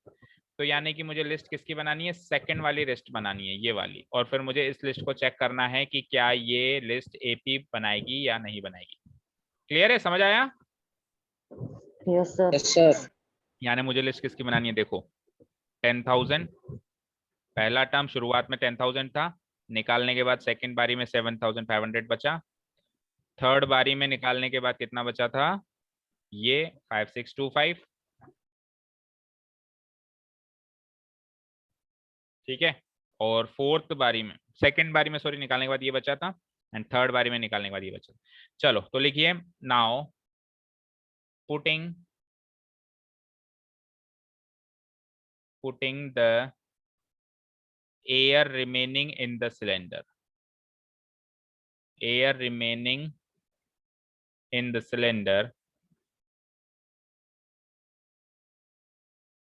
तो यानी कि मुझे लिस्ट किसकी बनानी है? सेकंड वाली लिस्ट बनानी है, ये वाली। और फिर मुझे इस लिस्ट को चेक करना है कि क्या ये लिस्ट एपी बनाएगी या नहीं बनाएगी। क्लियर है? समझ आया? Yes sir. yes sir यानी मुझे लिस्ट किसकी बनानी है? देखो 10,000 पहला टर्म, शुरुआत में 10,000 था, निकालने के बाद सेकंड बारी में 7,500 बचा, थर्ड बारी में निकालने के बाद कितना बचा था? ये 5625, ठीक है। और फोर्थ बारी में, सेकंड बारी में सॉरी, निकालने के बाद ये बचा था, एंड थर्ड बारी में निकालने के बाद ये बचा। चलो तो लिखिए, now putting the air remaining in the cylinder, air remaining in the cylinder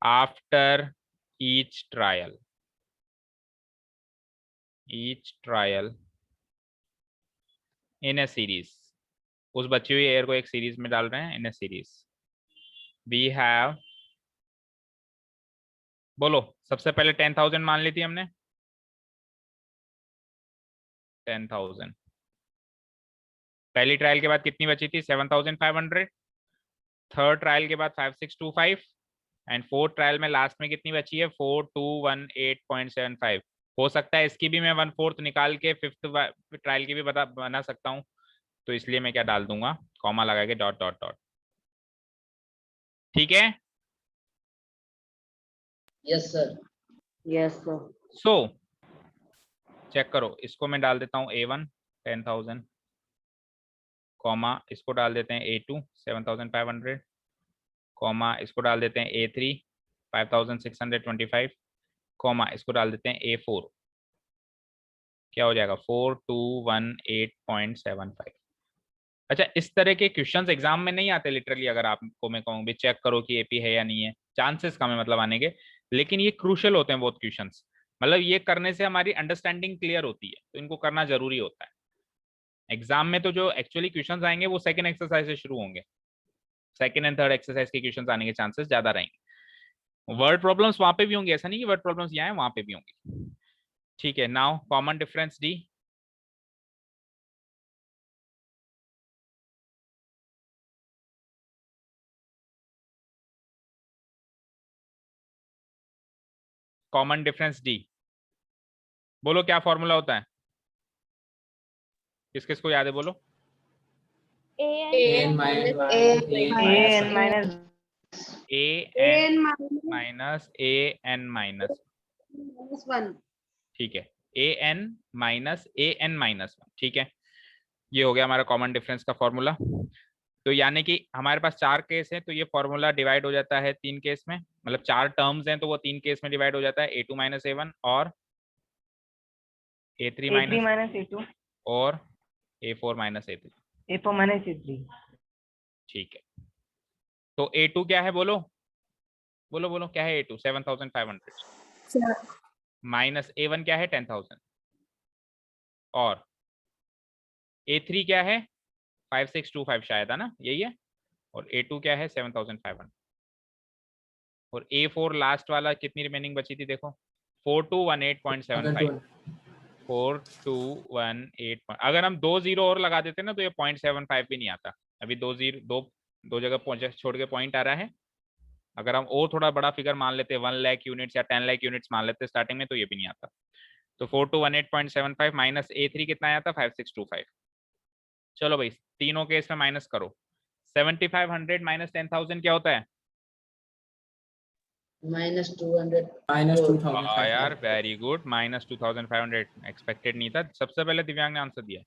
after each trial in a series। उस बची हुई एयर को एक सीरीज में डाल रहे हैं, इन ए सीरीज। वी हैव, बोलो सबसे पहले 10,000 मान ली थी हमने, 10,000। पहली ट्रायल के बाद कितनी बची थी? 7,500। थर्ड ट्रायल के बाद 5625, एंड फोर्थ ट्रायल में लास्ट में कितनी बची है? 4218.75। हो सकता है इसकी भी मैं 1/4 निकाल के फिफ्थ ट्रायल की भी बना सकता हूँ, तो इसलिए मैं क्या डाल दूंगा? कॉमा लगा के डॉट डॉट डॉट। ठीक है? Yes sir. Yes sir. So check करो, इसको मैं डाल देता हूँ A1 10,000, कॉमा इसको डाल देते हैं A2 7,500, कॉमा इसको डाल देते हैं A3 5,625, कॉमा इसको डाल देते हैं A4, क्या हो जाएगा? 4218.75। अच्छा इस तरह के क्वेश्चंस एग्जाम में नहीं आते लिटरली। अगर आपको मैं कहूँ भी चेक करो कि एपी है या नहीं है, चांसेस कम है मतलब आने के, लेकिन ये क्रूशियल होते हैं बहुत क्वेश्चंस। मतलब ये करने से हमारी अंडरस्टैंडिंग क्लियर होती है, तो इनको करना जरूरी होता है। एग्जाम में तो जो एक्चुअली क्वेश्चंस आएंगे वो सेकंड एक्सरसाइज से शुरू होंगे, सेकंड एंड थर्ड एक्सरसाइज के क्वेश्चंस आने के चांसेस ज्यादा रहेंगे। वर्ड प्रॉब्लम्स वहां पे भी होंगे, ऐसा नहीं कि वर्ड प्रॉब्लम्स यहाँ है, वहां पे भी होंगी। ठीक है, now common difference D. Common difference D. बोलो क्या फॉर्मूला होता है, किस किस को याद है बोलो। an minus an minus a an n minus minus a n minus, minus 1. ठीक है, a n minus a n minus 1, ठीक है। ये हो गया हमारा कॉमन डिफरेंस का फॉर्मूला। तो यानी कि हमारे पास 4 केस है, तो ये फॉर्मूला डिवाइड हो जाता है 3 केस में, मतलब 4 टर्म्स हैं तो वो 3 केस में डिवाइड हो जाता है, a2 माइनस a1 और a3 माइनस a2 और a4 minus a3, a4 minus a3. ठीक है। तो a2 क्या है बोलो, बोलो बोलो क्या है a2, 7500 माइनस a1 क्या है 10,000 और a3 क्या है 5625 शायद है ना, यही है, और a2 क्या है 7500 और a4 लास्ट वाला कितनी रिमेनिंग बची थी देखो 4218.75, 4218, अगर हम 2 0 और लगा देते ना तो ये 0.75 भी नहीं आता। अभी 2 जगह पहुंचे छोड़ के पॉइंट आ रहा है, अगर हम और थोड़ा बड़ा फिगर मान लेते 1 लाख यूनिट्स या 10 लाख यूनिट्स मान लेते स्टार्टिंग में तो ये भी नहीं आता। तो 4218.75 माइनस a3 कितना आया था 5625। चलो भाई तीनों केस में माइनस करो, 7500 माइनस 10,000 क्या होता है minus 200. minus हाँ यार 2500 वेरी गुड, माइनस 2500, एक्सपेक्टेड नहीं था, सबसे पहले दिव्यांग ने आंसर दिया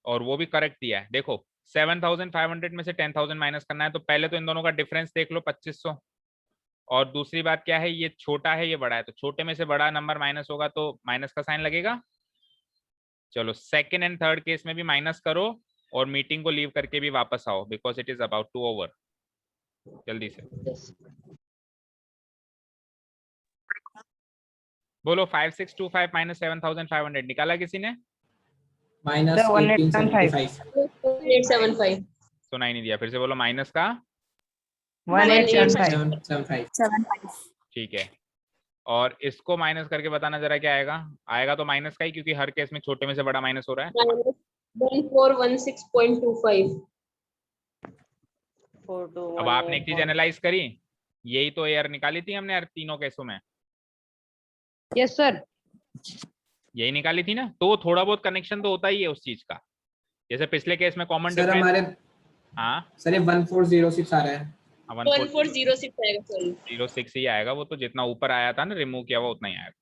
और वो भी करेक्ट दिया है। देखो 7500 में से 10,000 माइनस करना है तो पहले तो इन दोनों का डिफरेंस देख लो 2500, और दूसरी बात क्या है ये छोटा है ये बड़ा है, तो छोटे में से बड़ा नंबर माइनस होगा तो माइनस का साइन लगेगा। चलो सेकेंड एंड थर्ड केस में भी माइनस करो और मीटिंग को लीव करके भी वापस आओ because it is about to over, जल्दी से Yes. बोलो 5625 माइनस 7500 निकाला किसी ने, minus Sir, 1875 875 सुनाई नहीं दिया, फिर से बोलो माइनस का 1875. 775 ठीक है। और इसको माइनस करके बताना जरा क्या आएगा, आएगा तो माइनस का ही क्योंकि हर केस में छोटे में से बड़ा माइनस हो रहा है। minus 1416.25 अब आपने एक चीज एनालाइज करी, यही तो एयर निकाली थी हमने यार तीनों केसों में, Yes sir. यही निकाली थी ना, तो थोड़ा बहुत कनेक्शन तो होता ही है उस चीज का, जैसे पिछले केस में कॉमन सर डिफरेंस। हमारे हाँ सर ये 1406 आ रहा है 1406 आएगा सॉरी 1406 ही आएगा, वो तो जितना ऊपर आया था ना रिमूव किया हुआ उतना ही आएगा,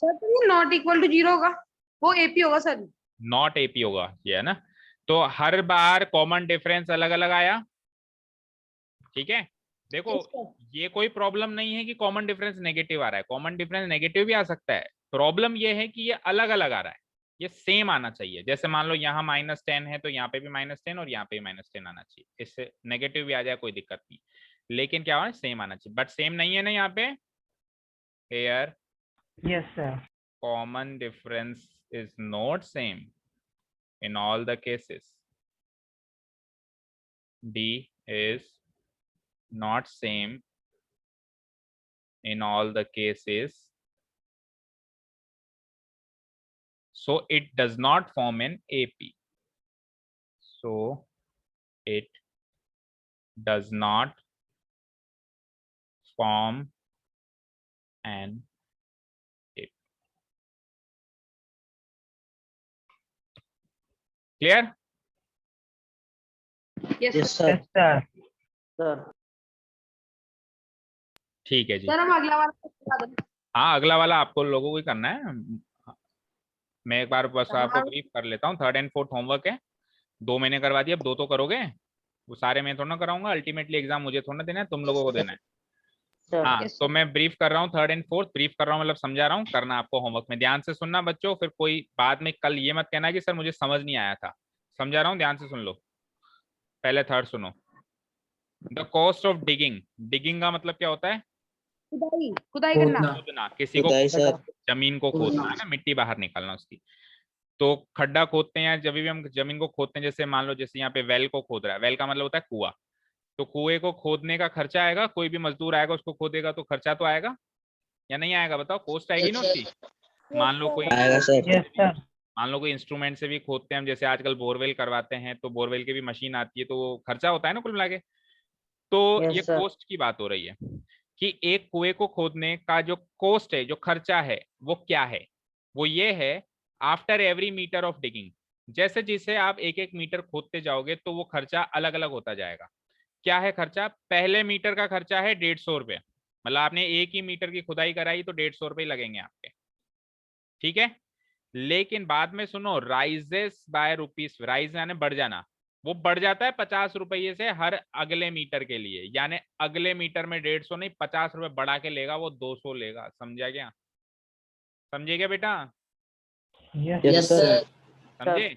Sir, तो ये not equal to 0 होगा, वो AP होगा सर. नॉट एपी होगा ये है ना। तो हर बार कॉमन डिफरेंस अलग अलग आया, ठीक है। देखो Yes, sir. ये कोई प्रॉब्लम नहीं है कि कॉमन डिफरेंस नेगेटिव आ रहा है, कॉमन डिफरेंस नेगेटिव भी आ सकता है, प्रॉब्लम ये है कि ये अलग अलग आ रहा है, ये सेम आना चाहिए। जैसे मान लो यहाँ -10 है तो यहाँ पे भी -10 और यहाँ पे भी -10 आना चाहिए, इससे नेगेटिव भी आ जाए कोई दिक्कत नहीं, लेकिन क्या होना सेम आना चाहिए, बट सेम नहीं है ना यहाँ पे। Here Yes sir. Common difference is not same in all the cases, D is not same in all the cases, so it does not form an AP, so it does not form an AP. Clear? Yes Yes, sir. sir. Sir. ठीक है जी। Sir हम अगला वाला हाँ अगला वाला आपको लोगों को ही करना है, मैं एक बार बस आपको ब्रीफ कर लेता हूँ। 3rd and 4th होमवर्क है, 2 मैंने करवा दिया, अब 2 तो करोगे, वो सारे मैं थोड़ा ना कराऊंगा, अल्टीमेटली एग्जाम मुझे थोड़ा ना देना है, तुम लोगों को देना है। हाँ तो मैं ब्रीफ कर रहा हूँ 3rd and 4th, ब्रीफ कर रहा हूँ मतलब समझा रहा हूँ, करना आपको होमवर्क में, ध्यान से सुनना बच्चों, फिर कोई बाद में कल ये मत कहना कि सर मुझे समझ नहीं आया था, समझा रहा हूँ ध्यान से सुन लो। पहले 3rd सुनो, the cost of digging, digging का मतलब क्या होता है, खुदाई करना. खोदना, किसी को खुदाई सर. जमीन को खोदना है ना, मिट्टी बाहर निकालना उसकी। तो खड्डा खोदते हैं, जब भी हम जमीन को खोदते हैं, जैसे मान लो जैसे यहाँ पे वेल को खोद रहा है, वेल का मतलब होता है कुआं, तो कुएं को खोदने का खर्चा आएगा, कोई भी मजदूर आएगा उसको खोदेगा तो खर्चा तो आएगा या नहीं आएगा, बताओ कॉस्ट आएगी ना उसकी। मान लो कोई आएगा सर. मान लो कोई इंस्ट्रूमेंट से भी खोदते हैं हम, जैसे आजकल बोरवेल करवाते हैं तो बोरवेल की भी मशीन आती है, तो वो खर्चा होता है ना कुल मिला के, तो ये कॉस्ट की बात हो रही है। कि एक कुएं को खोदने का जो कॉस्ट है, जो खर्चा है, वो क्या है? वो ये है, after every metre of digging, जैसे जैसे आप एक एक मीटर खोदते जाओगे तो वो खर्चा अलग अलग होता जाएगा। क्या है खर्चा? पहले मीटर का खर्चा है 150 रुपये, मतलब आपने एक ही मीटर की खुदाई कराई तो 150 रुपये लगेंगे आपके, ठीक है। लेकिन बाद में सुनो, राइजेस बाय रुपीस, राइज यानी बढ़ जाना, वो बढ़ जाता है 50 रुपये से हर अगले मीटर के लिए, यानी अगले मीटर में 150 नहीं 50 रुपये बढ़ा के लेगा, वो 200 लेगा। समझा क्या? समझे क्या बेटा? Yes sir. समझे?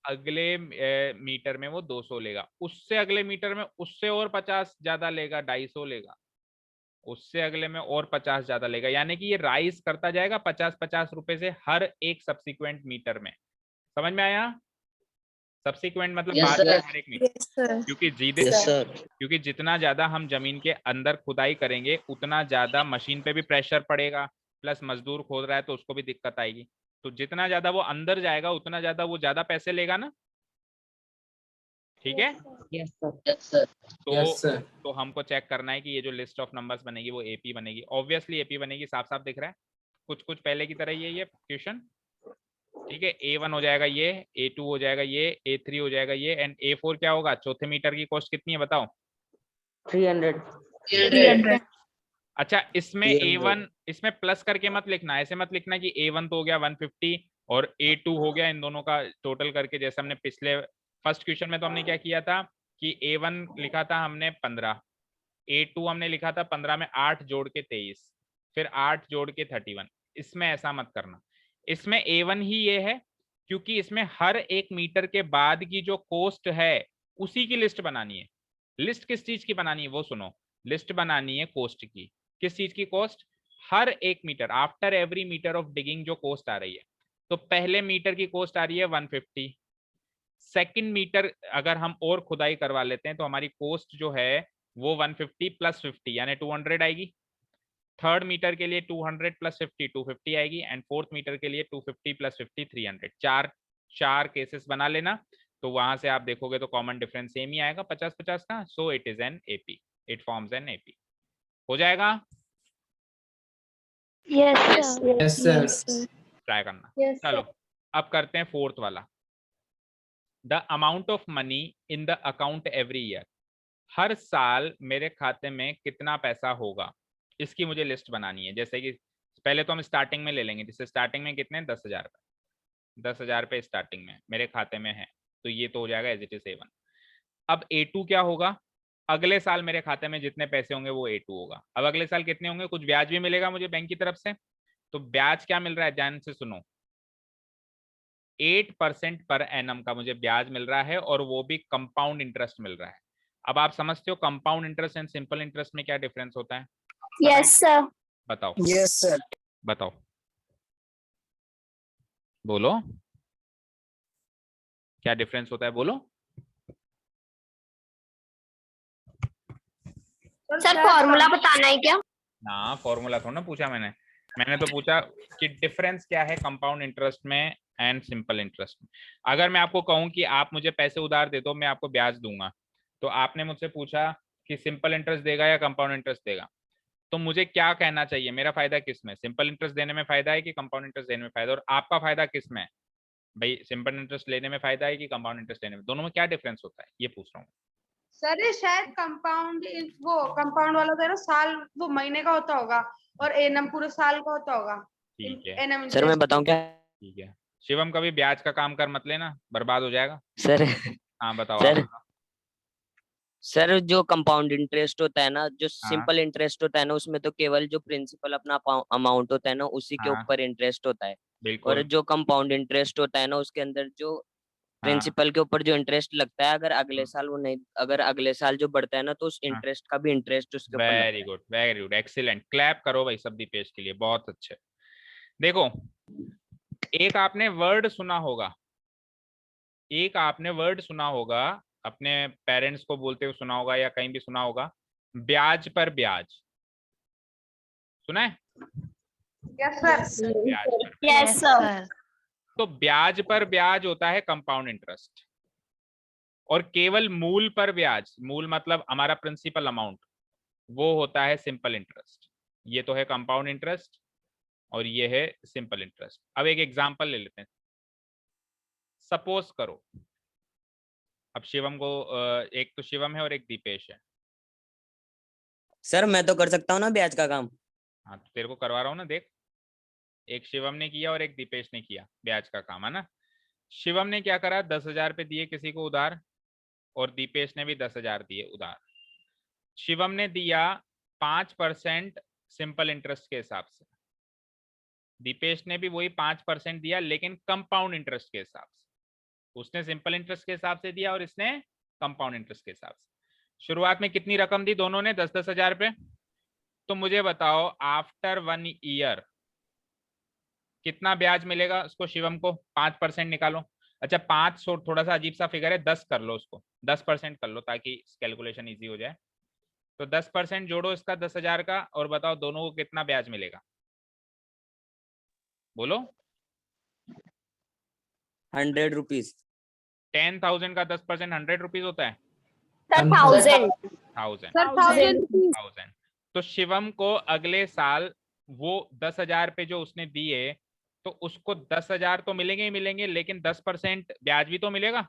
अगले मीटर में वो 200 लेगा, उससे अगले मीटर में उससे और 50 ज्यादा लेगा, 250 लेगा, उससे अगले में और 50 ज्यादा लेगा, यानी कि ये राइज करता जाएगा 50-50 रुपए से हर एक सब्सिक्वेंट मीटर में। समझ में आया? सब्सिक्वेंट मतलब Yes, बाद sir. में हर एक मीटर, क्योंकि जितना ज्यादा हम जमीन के अंदर खुदाई करेंगे उतना ज्यादा मशीन पे भी प्रेशर पड़ेगा, प्लस मजदूर खोद रहा है तो उसको भी दिक्कत आएगी। तो जितना ज्यादा वो अंदर जाएगा उतना ज्यादा वो ज्यादा पैसे लेगा ना, ठीक है? Yes sir. तो हमको चेक करना है कि ये जो लिस्ट ऑफ नंबर्स बनेगी वो एपी बनेगी। ऑब्वियसली एपी बनेगी, साफ साफ दिख रहा है, कुछ कुछ पहले की तरह ये क्वेश्चन, ठीक है। A1 हो जाएगा ये, A2 हो जाएगा ये, A3 हो जाएगा ये, एंड A4 क्या होगा? चौथे मीटर की कॉस्ट कितनी है बताओ? 300। अच्छा, इसमें A1, इसमें प्लस करके मत लिखना, ऐसे मत लिखना कि A1 तो हो गया 150 और A2 हो गया, इन दोनों का टोटल करके, जैसे हमने पिछले फर्स्ट क्वेश्चन में तो हमने क्या किया था कि A1 लिखा था हमने 15, A2 हमने लिखा था 15 में 8 जोड़ के 23, फिर 8 जोड़ के 31। इसमें ऐसा मत करना, इसमें A1 ही ये है, क्योंकि इसमें हर एक मीटर के बाद की जो कॉस्ट है उसी की लिस्ट बनानी है। लिस्ट किस चीज की बनानी है वो सुनो, लिस्ट बनानी है कॉस्ट की। किस चीज की कॉस्ट? हर एक मीटर, after every metre of digging जो कॉस्ट आ रही है। तो पहले मीटर की कॉस्ट आ रही है 150, सेकंड मीटर अगर हम और खुदाई करवा लेते हैं तो हमारी कॉस्ट जो है वो 150 प्लस 50 यानी 200 आएगी। थर्ड मीटर के लिए 200 प्लस 50 250 आएगी, एंड फोर्थ मीटर के लिए 250 प्लस 50 300। चार केसेस बना लेना, तो वहां से आप देखोगे तो कॉमन डिफरेंस सेम ही आएगा 50-50 का। So it is an AP, it forms an AP. हो जाएगा? Yes sir. ट्राई करना। चलो अब करते हैं फोर्थ वाला, the amount of money in the account every year. हर साल मेरे खाते में कितना पैसा होगा, इसकी मुझे लिस्ट बनानी है। जैसे कि पहले तो हम स्टार्टिंग में ले लेंगे, जैसे स्टार्टिंग में कितने 10,000 रुपये, 10,000 रुपये स्टार्टिंग में मेरे खाते में है, तो ये तो हो जाएगा एज इट इज A1। अब A2 क्या होगा? अगले साल मेरे खाते में जितने पैसे होंगे वो A2 होगा। अब अगले साल कितने होंगे? कुछ ब्याज भी मिलेगा मुझे बैंक की तरफ से, तो ब्याज क्या मिल रहा है ध्यान से सुनो, 8% पर एनम का मुझे ब्याज मिल रहा है, और वो भी कंपाउंड इंटरेस्ट मिल रहा है। अब आप समझते हो compound interest and simple interest में क्या डिफरेंस होता है? Yes sir. बताओ। Yes sir. बताओ, बोलो क्या डिफरेंस होता है, बोलो। सर फॉर्मूला बताना है क्या? ना, फॉर्मूला थोड़ा ना पूछा मैंने तो पूछा कि डिफरेंस क्या है कंपाउंड इंटरेस्ट में एंड सिंपल इंटरेस्ट में। अगर मैं आपको कहूं कि आप मुझे पैसे उधार दे दो, मैं आपको ब्याज दूंगा, तो आपने मुझसे पूछा कि सिंपल इंटरेस्ट देगा या कंपाउंड इंटरेस्ट देगा, तो मुझे क्या कहना चाहिए? मेरा फायदा किस में? सिंपल इंटरेस्ट देने में फायदा है कि कंपाउंड इंटरेस्ट देने में फायदा? और आपका फायदा किस में? भाई सिंपल इंटरेस्ट लेने में फायदा है कि कंपाउंड इंटरेस्ट लेने में? दोनों में क्या डिफरेंस होता है ये पूछ रहा हूँ। सर ये शायद कंपाउंड, वो कंपाउंड वाला तो है ना, साल वो महीने का होता होगा, और एनम पूरे साल का होता होगा। ठीक है एनम सर मैं बताऊं क्या? ठीक है, शिवम कभी ब्याज का काम कर मत लेना, बर्बाद हो जाएगा। सर हाँ बताओ सर आप। सर जो कंपाउंड इंटरेस्ट होता है ना, जो हाँ। सिंपल इंटरेस्ट होता है ना, उसमें तो केवल जो प्रिंसिपल अपना अमाउंट होता है ना उसी के हाँ ऊपर इंटरेस्ट होता है। और बिल्कुल। जो कंपाउंड इंटरेस्ट होता है ना, उसके अंदर जो हाँ प्रिंसिपल के ऊपर जो इंटरेस्ट लगता है, अगर अगले साल जो बढ़ता है ना, तो उस हाँ। इंटरेस्ट का भी इंटरेस्ट उसके ऊपर लगता very good, very good, excellent, clap करो भाई सब पेश के लिए, बहुत अच्छे। देखो, एक आपने वर्ड सुना होगा, अपने पेरेंट्स को बोलते हुए सुना होगा या कहीं भी सुना होगा, ब्याज पर ब्याज। सुना है? Yes sir. ब्याज पर। Yes sir. तो ब्याज पर ब्याज होता है कंपाउंड इंटरेस्ट, और केवल मूल पर ब्याज, मूल मतलब हमारा प्रिंसिपल अमाउंट, वो होता है सिंपल इंटरेस्ट। ये तो है कंपाउंड इंटरेस्ट और ये है सिंपल इंटरेस्ट। अब एक एग्जांपल ले लेते हैं। सपोज करो अब शिवम को एक तो शिवम है और एक दीपेश है। सर मैं तो कर सकता हूँ ना ब्याज का काम। हाँ तो तेरे को करवा रहा हूँ ना, देख, एक शिवम ने किया और एक दीपेश ने किया ब्याज का काम, है ना। शिवम ने क्या करा, 10,000 रुपये दिए किसी को उधार और दीपेश ने भी 10,000 दिए उधार। शिवम ने दिया 5% सिंपल इंटरेस्ट के हिसाब से, दीपेश ने भी वही 5% दिया लेकिन कंपाउंड इंटरेस्ट के हिसाब से। उसने सिंपल इंटरेस्ट के हिसाब से दिया और इसने कंपाउंड इंटरेस्ट के हिसाब से। शुरुआत में कितनी रकम दी दोनों ने, 10-10 हजार रुपये। तो मुझे बताओ आफ्टर 1 ईयर कितना ब्याज मिलेगा उसको, शिवम को। 5% निकालो। अच्छा 500 थोड़ा सा अजीब सा फिगर है, 10 कर लो उसको, 10% कर लो ताकि कैलकुलेशन इजी हो जाए। तो 10% जोड़ो इसका 10,000 का और बताओ दोनों को कितना ब्याज मिलेगा, बोलो। 100 रुपीज। 10,000 का 10% 100 रुपीज होता है। सर 1000 1000। तो शिवम को अगले साल वो 10,000 पे जो उसने दिए तो उसको 10,000 तो मिलेंगे ही मिलेंगे, लेकिन 10% ब्याज भी तो मिलेगा।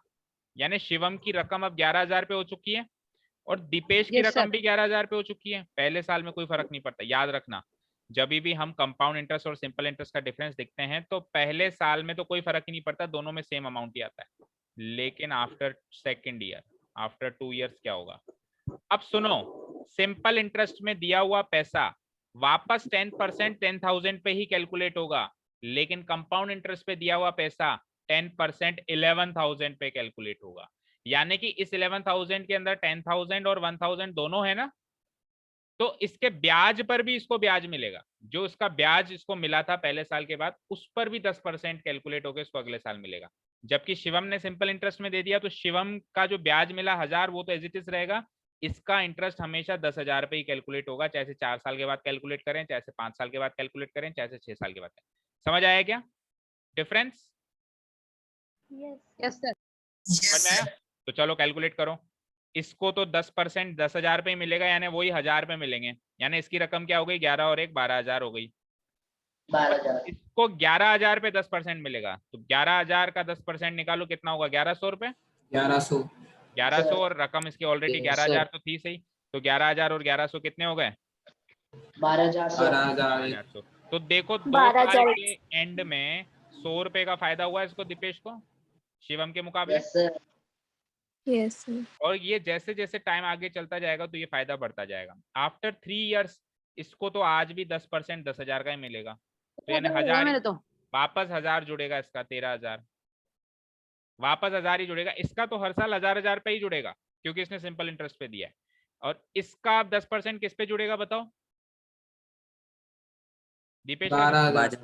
यानी शिवम की रकम अब 11,000 पे हो चुकी है और दीपेश की रकम भी 11,000 पे हो चुकी है। पहले साल में कोई फर्क नहीं पड़ता, याद रखना। जब भी हम कंपाउंड इंटरेस्ट और सिंपल इंटरेस्ट का डिफरेंस देखते हैं तो पहले साल में तो कोई फर्क ही नहीं पड़ता, दोनों में सेम अमाउंट ही आता है। लेकिन after second year, after 2 years क्या होगा। अब सुनो, सिंपल इंटरेस्ट में दिया हुआ पैसा वापस 10% 10,000 पे ही कैलकुलेट होगा, लेकिन कंपाउंड इंटरेस्ट पे दिया हुआ पैसा 10% 11,000 पे कैलकुलेट होगा। यानी कि इस 11,000 के अंदर 10,000 और 1,000 दोनों है ना, तो इसके ब्याज पर भी इसको ब्याज मिलेगा। जो इसका ब्याज इसको मिला था पहले साल के बाद उस पर भी 10% कैलकुलेट होकर इसको अगले साल मिलेगा। जबकि शिवम ने सिंपल इंटरेस्ट में दे दिया तो शिवम का जो ब्याज मिला 1,000 वो तो एज इट इज रहेगा। इसका इंटरेस्ट हमेशा 10,000 पे ही कैलकुलेट होगा, चाहे से 4 साल के बाद कैलकुलेट करें, चाहे से 5 साल के बाद कैलकुलेट करें, चाहे से 6 साल के बाद। समझ आया क्या डिफरेंस? Yes sir. समझ में आया? तो चलो कैलकुलेट करो। इसको तो 10% 10,000 पे ही मिलेगा, यानी वही 1,000 पे मिलेंगे। यानी इसकी रकम क्या हो गई, 11 और 1 12,000 हो गई। 12,000। इसको 11,000 पे 10% मिलेगा, तो 11,000 का 10% निकालो, कितना होगा, 1,100 रुपए। 1100। 1100 और रकम इसकी ऑलरेडी 11,000 तो थी सही, तो 11,000 और 1,100 कितने हो गए, 12,000। तो देखो 2 12,000 साल के एंड में 100 रुपए का फायदा हुआ इसको, दीपेश को, शिवम के मुकाबले। यस और ये जैसे जैसे टाइम आगे चलता जाएगा तो ये फायदा बढ़ता जाएगा। आफ्टर 3 इयर्स इसको तो आज भी 10% 10,000 का ही मिलेगा, तो यानी 1,000 वापस 1,000 जुड़ेगा इसका, 13,000 वापस 1,000 ही जुड़ेगा। इसका तो हर साल 1,000 पे ही जुड़ेगा क्योंकि इसने सिंपल इंटरेस्ट पे दिया है। और इसका 10% किस पे जुड़ेगा बताओ दीपेश? 12,000।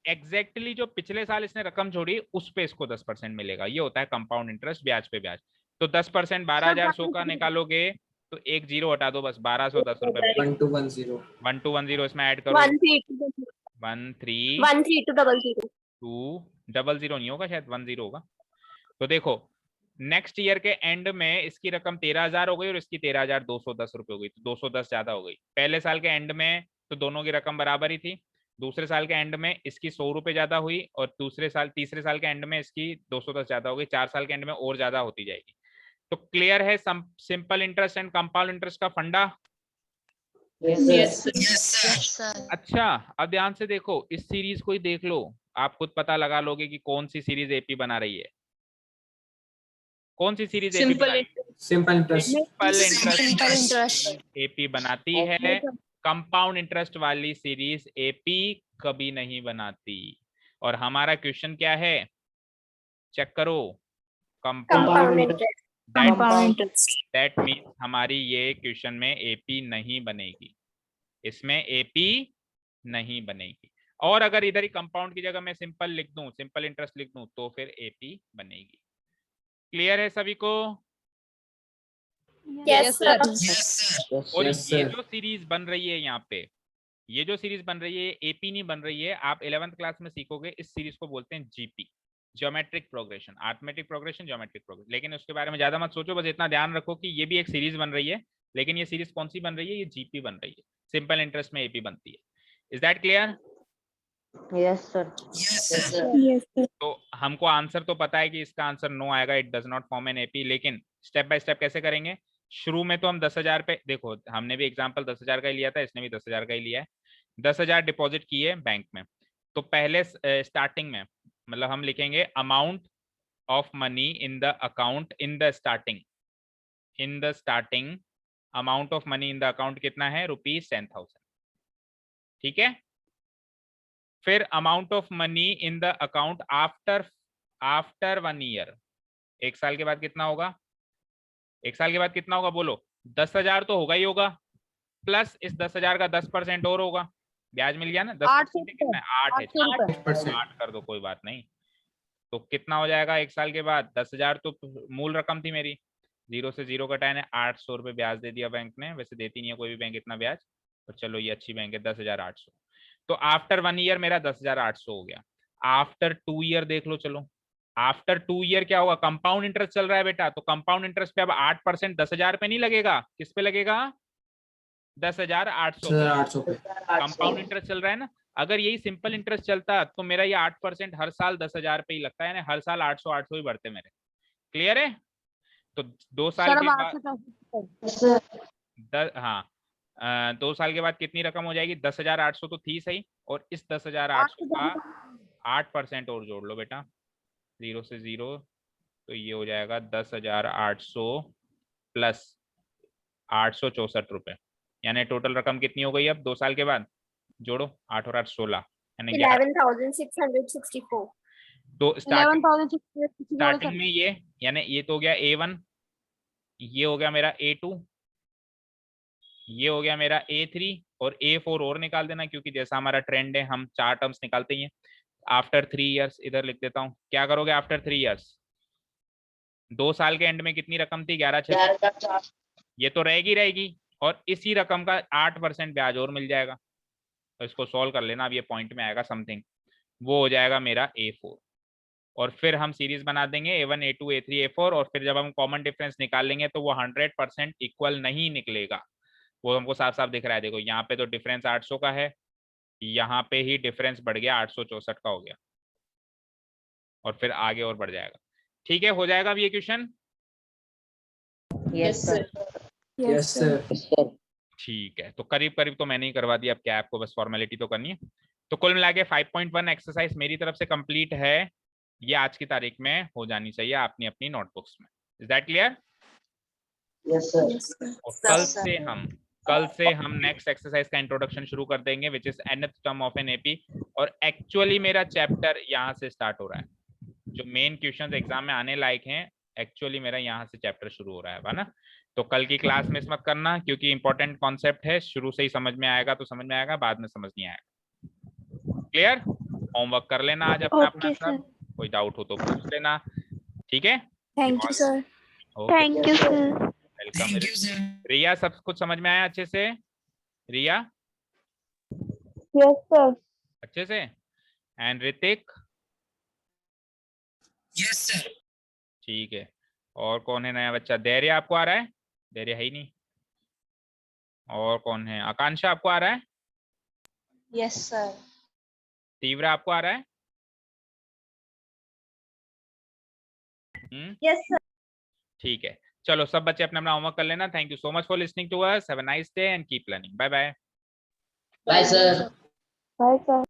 एग्जैक्टली जो पिछले साल इसने रकम जोड़ी उस पे इसको 10% मिलेगा। ये होता है कंपाउंड इंटरेस्ट, ब्याज पे ब्याज। तो 10% 12,100 का निकालोगे तो एक जीरो हटा दो, बस 1,210 रुपए। 1210। 1210 इसमें ऐड करो, 13 200 नहीं होगा, शायद 10 होगा। तो देखो नेक्स्ट ईयर के एंड में इसकी रकम 13,000 हो गई और इसकी 13,210 रुपए हो गई, तो 210 ज्यादा हो गई। पहले साल के एंड में तो दोनों की रकम बराबर ही थी, दूसरे साल के एंड में इसकी 100 रुपए ज्यादा हुई और तीसरे साल के एंड में इसकी 210 ज्यादा हो गई, 4 साल के एंड में और ज्यादा होती जाएगी। तो क्लियर है simple interest and compound interest का फंडा? अच्छा अब ध्यान से देखो, इस सीरीज को ही देख लो, आप खुद पता लगा लोगे कि कौन सी सीरीज एपी बना रही है। कौन सी सीरीज एपी बना रही है? Simple interest. Simple interest AP बनाती है, कंपाउंड इंटरेस्ट वाली सीरीज एपी कभी नहीं बनाती। और हमारा क्वेश्चन क्या है, चेक करो, कंपाउंड इंटरेस्ट दैट मीन्स हमारी ये क्वेश्चन में एपी नहीं बनेगी, इसमें एपी नहीं बनेगी। और अगर इधर ही कंपाउंड की जगह मैं सिंपल लिख दूं, सिंपल इंटरेस्ट लिख दूं, तो फिर एपी बनेगी। क्लियर है सभी को? यस सर और ये जो सीरीज बन रही है यहाँ पे, ये जो सीरीज बन रही है एपी नहीं बन रही है। आप 11th क्लास में सीखोगे, इस सीरीज को बोलते हैं GP. Geometric progression, arithmetic progression, geometric progression. लेकिन उसके बारे में ज्यादा मत सोचो, बस इतना ध्यान रखो कि ये भी एक सीरीज बन रही है, लेकिन ये सीरीज कौन सी बन रही है, ये जीपी बन रही है, सिंपल इंटरेस्ट में एपी बनती है। Is that clear? Yes, sir. Yes, sir. Yes, sir. तो हमको आंसर तो पता है कि इसका आंसर नो आएगा, it does not form an AP. लेकिन स्टेप बाय स्टेप कैसे करेंगे? शुरू में तो हम 10,000 पे, देखो हमने भी एग्जांपल 10,000 का ही लिया था, इसने भी 10,000 का ही लिया है। 10,000 डिपॉजिट किए बैंक में, तो पहले स्टार्टिंग में मतलब हम लिखेंगे amount of money in the account in the starting, in the starting amount of money in the account कितना है, ₹10,000। ठीक है। फिर amount of money in the account after 1 year, 1 साल के बाद कितना होगा? 1 साल के बाद कितना होगा बोलो? 10,000 तो होगा ही होगा, प्लस इस 10,000 का 10% और होगा, ब्याज मिल गया ना। 10% कितना है? 8 है, 8 कर दो, कोई बात नहीं। तो कितना हो जाएगा 1 साल के बाद? 10,000 तो मूल रकम थी मेरी, 0 से 0 घटाया, 800 रुपये ब्याज दे दिया बैंक ने। वैसे देती नहीं है कोई भी बैंक इतना ब्याज, तो चलो ये अच्छी बैंक है, 10,800। तो आफ्टर 1 ईयर मेरा 10,800 हो गया। आफ्टर 2 ईयर देख लो, चलो आफ्टर 2 ईयर क्या होगा? कंपाउंड इंटरेस्ट चल रहा है बेटा, तो कंपाउंड इंटरेस्ट पे अब 8% 10,000 पे नहीं लगेगा, किस पे लगेगा? 10,800 पे। कंपाउंड इंटरेस्ट चल रहा है ना। अगर यही सिंपल इंटरेस्ट चलता तो मेरा ये 8% हर साल 10,000 पे ही लगता है, यानी हर साल 800 ही बढ़ते मेरे। क्लियर है? तो 2 साल के बाद हाँ 2 साल के बाद कितनी रकम हो जाएगी? 10,800 तो थी सही, और इस 10,800 का 8% और जोड़ लो बेटा, 0 से 0, तो ये हो जाएगा 10,800 प्लस 864 रुपए, यानी टोटल रकम कितनी हो गई अब 2 साल के बाद? जोड़ो, 8 और 8 16, यानी 11,664. तो स्टार्टिंग में ये, यानी ये तो हो गया A1, ये हो गया मेरा A2, ये हो गया मेरा A3, और A4 और निकाल देना, क्योंकि जैसा हमारा ट्रेंड है हम 4 टर्म्स निकालते ही हैं। आफ्टर 3 इयर्स इधर लिख देता हूँ। क्या करोगे आफ्टर 3 इयर्स? 2 साल के एंड में कितनी रकम थी? 11,600, ये तो रहेगी, और इसी रकम का 8% ब्याज और मिल जाएगा। तो इसको सॉल्व कर लेना, अब ये पॉइंट में आएगा समथिंग, वो हो जाएगा मेरा A4। और फिर हम सीरीज बना देंगे A1 A2 A3 A4, और फिर जब हम कॉमन डिफरेंस निकाल लेंगे तो वो 100% इक्वल नहीं निकलेगा, वो हमको साफ साफ दिख रहा है। देखो यहाँ पे तो डिफरेंस 800 का है, यहाँ पे ही डिफरेंस बढ़ गया 864 का हो गया, और फिर आगे और बढ़ जाएगा। ठीक है, हो जाएगा अब ये question? Yes, sir. Yes, sir. ठीक है, तो करीब करीब तो मैंने ही करवा दिया, अब क्या आपको बस फॉर्मेलिटी तो करनी है। तो कुल मिला के 5.1 एक्सरसाइज मेरी तरफ से कंप्लीट है, ये आज की तारीख में हो जानी चाहिए अपनी अपनी नोटबुक्स में। Is that clear? Yes, sir. Yes, sir. और कल से हम नेक्स्ट एक्सरसाइज का इंट्रोडक्शन शुरू कर देंगे, which is nth term of an AP. और एक्चुअली मेरा चैप्टर यहाँ से स्टार्ट हो रहा है, जो मेन क्वेश्चंस एग्जाम में आने लायक हैं, एक्चुअली मेरा यहाँ से चैप्टर शुरू हो रहा है ना। तो कल की क्लास मिस मत करना, क्योंकि इंपॉर्टेंट कॉन्सेप्ट है, शुरू से ही समझ में आएगा तो समझ में आएगा, बाद में समझ नहीं आएगा। क्लियर? होमवर्क कर लेना आज अपना अपना सब, कोई डाउट हो तो पूछ लेना, ठीक है? Thank you, sir. Thank you sir. Welcome. Riya, सब कुछ समझ में आया अच्छे से? रिया? Yes sir. अच्छे से? एंड ऋतिक? Yes, sir. ठीक है। और कौन है नया बच्चा? धैर्य आपको आ रहा है? धैर्य है ही नहीं। और कौन है? आकांक्षा आपको आ रहा है? Yes, sir. तीव्र आपको आ रहा है? Yes, sir. ठीक है, चलो सब बच्चे अपना अपना होमवर्क कर लेना। Thank you so much for listening to us. Have a nice day and keep learning. Bye bye. Bye, sir. Bye sir.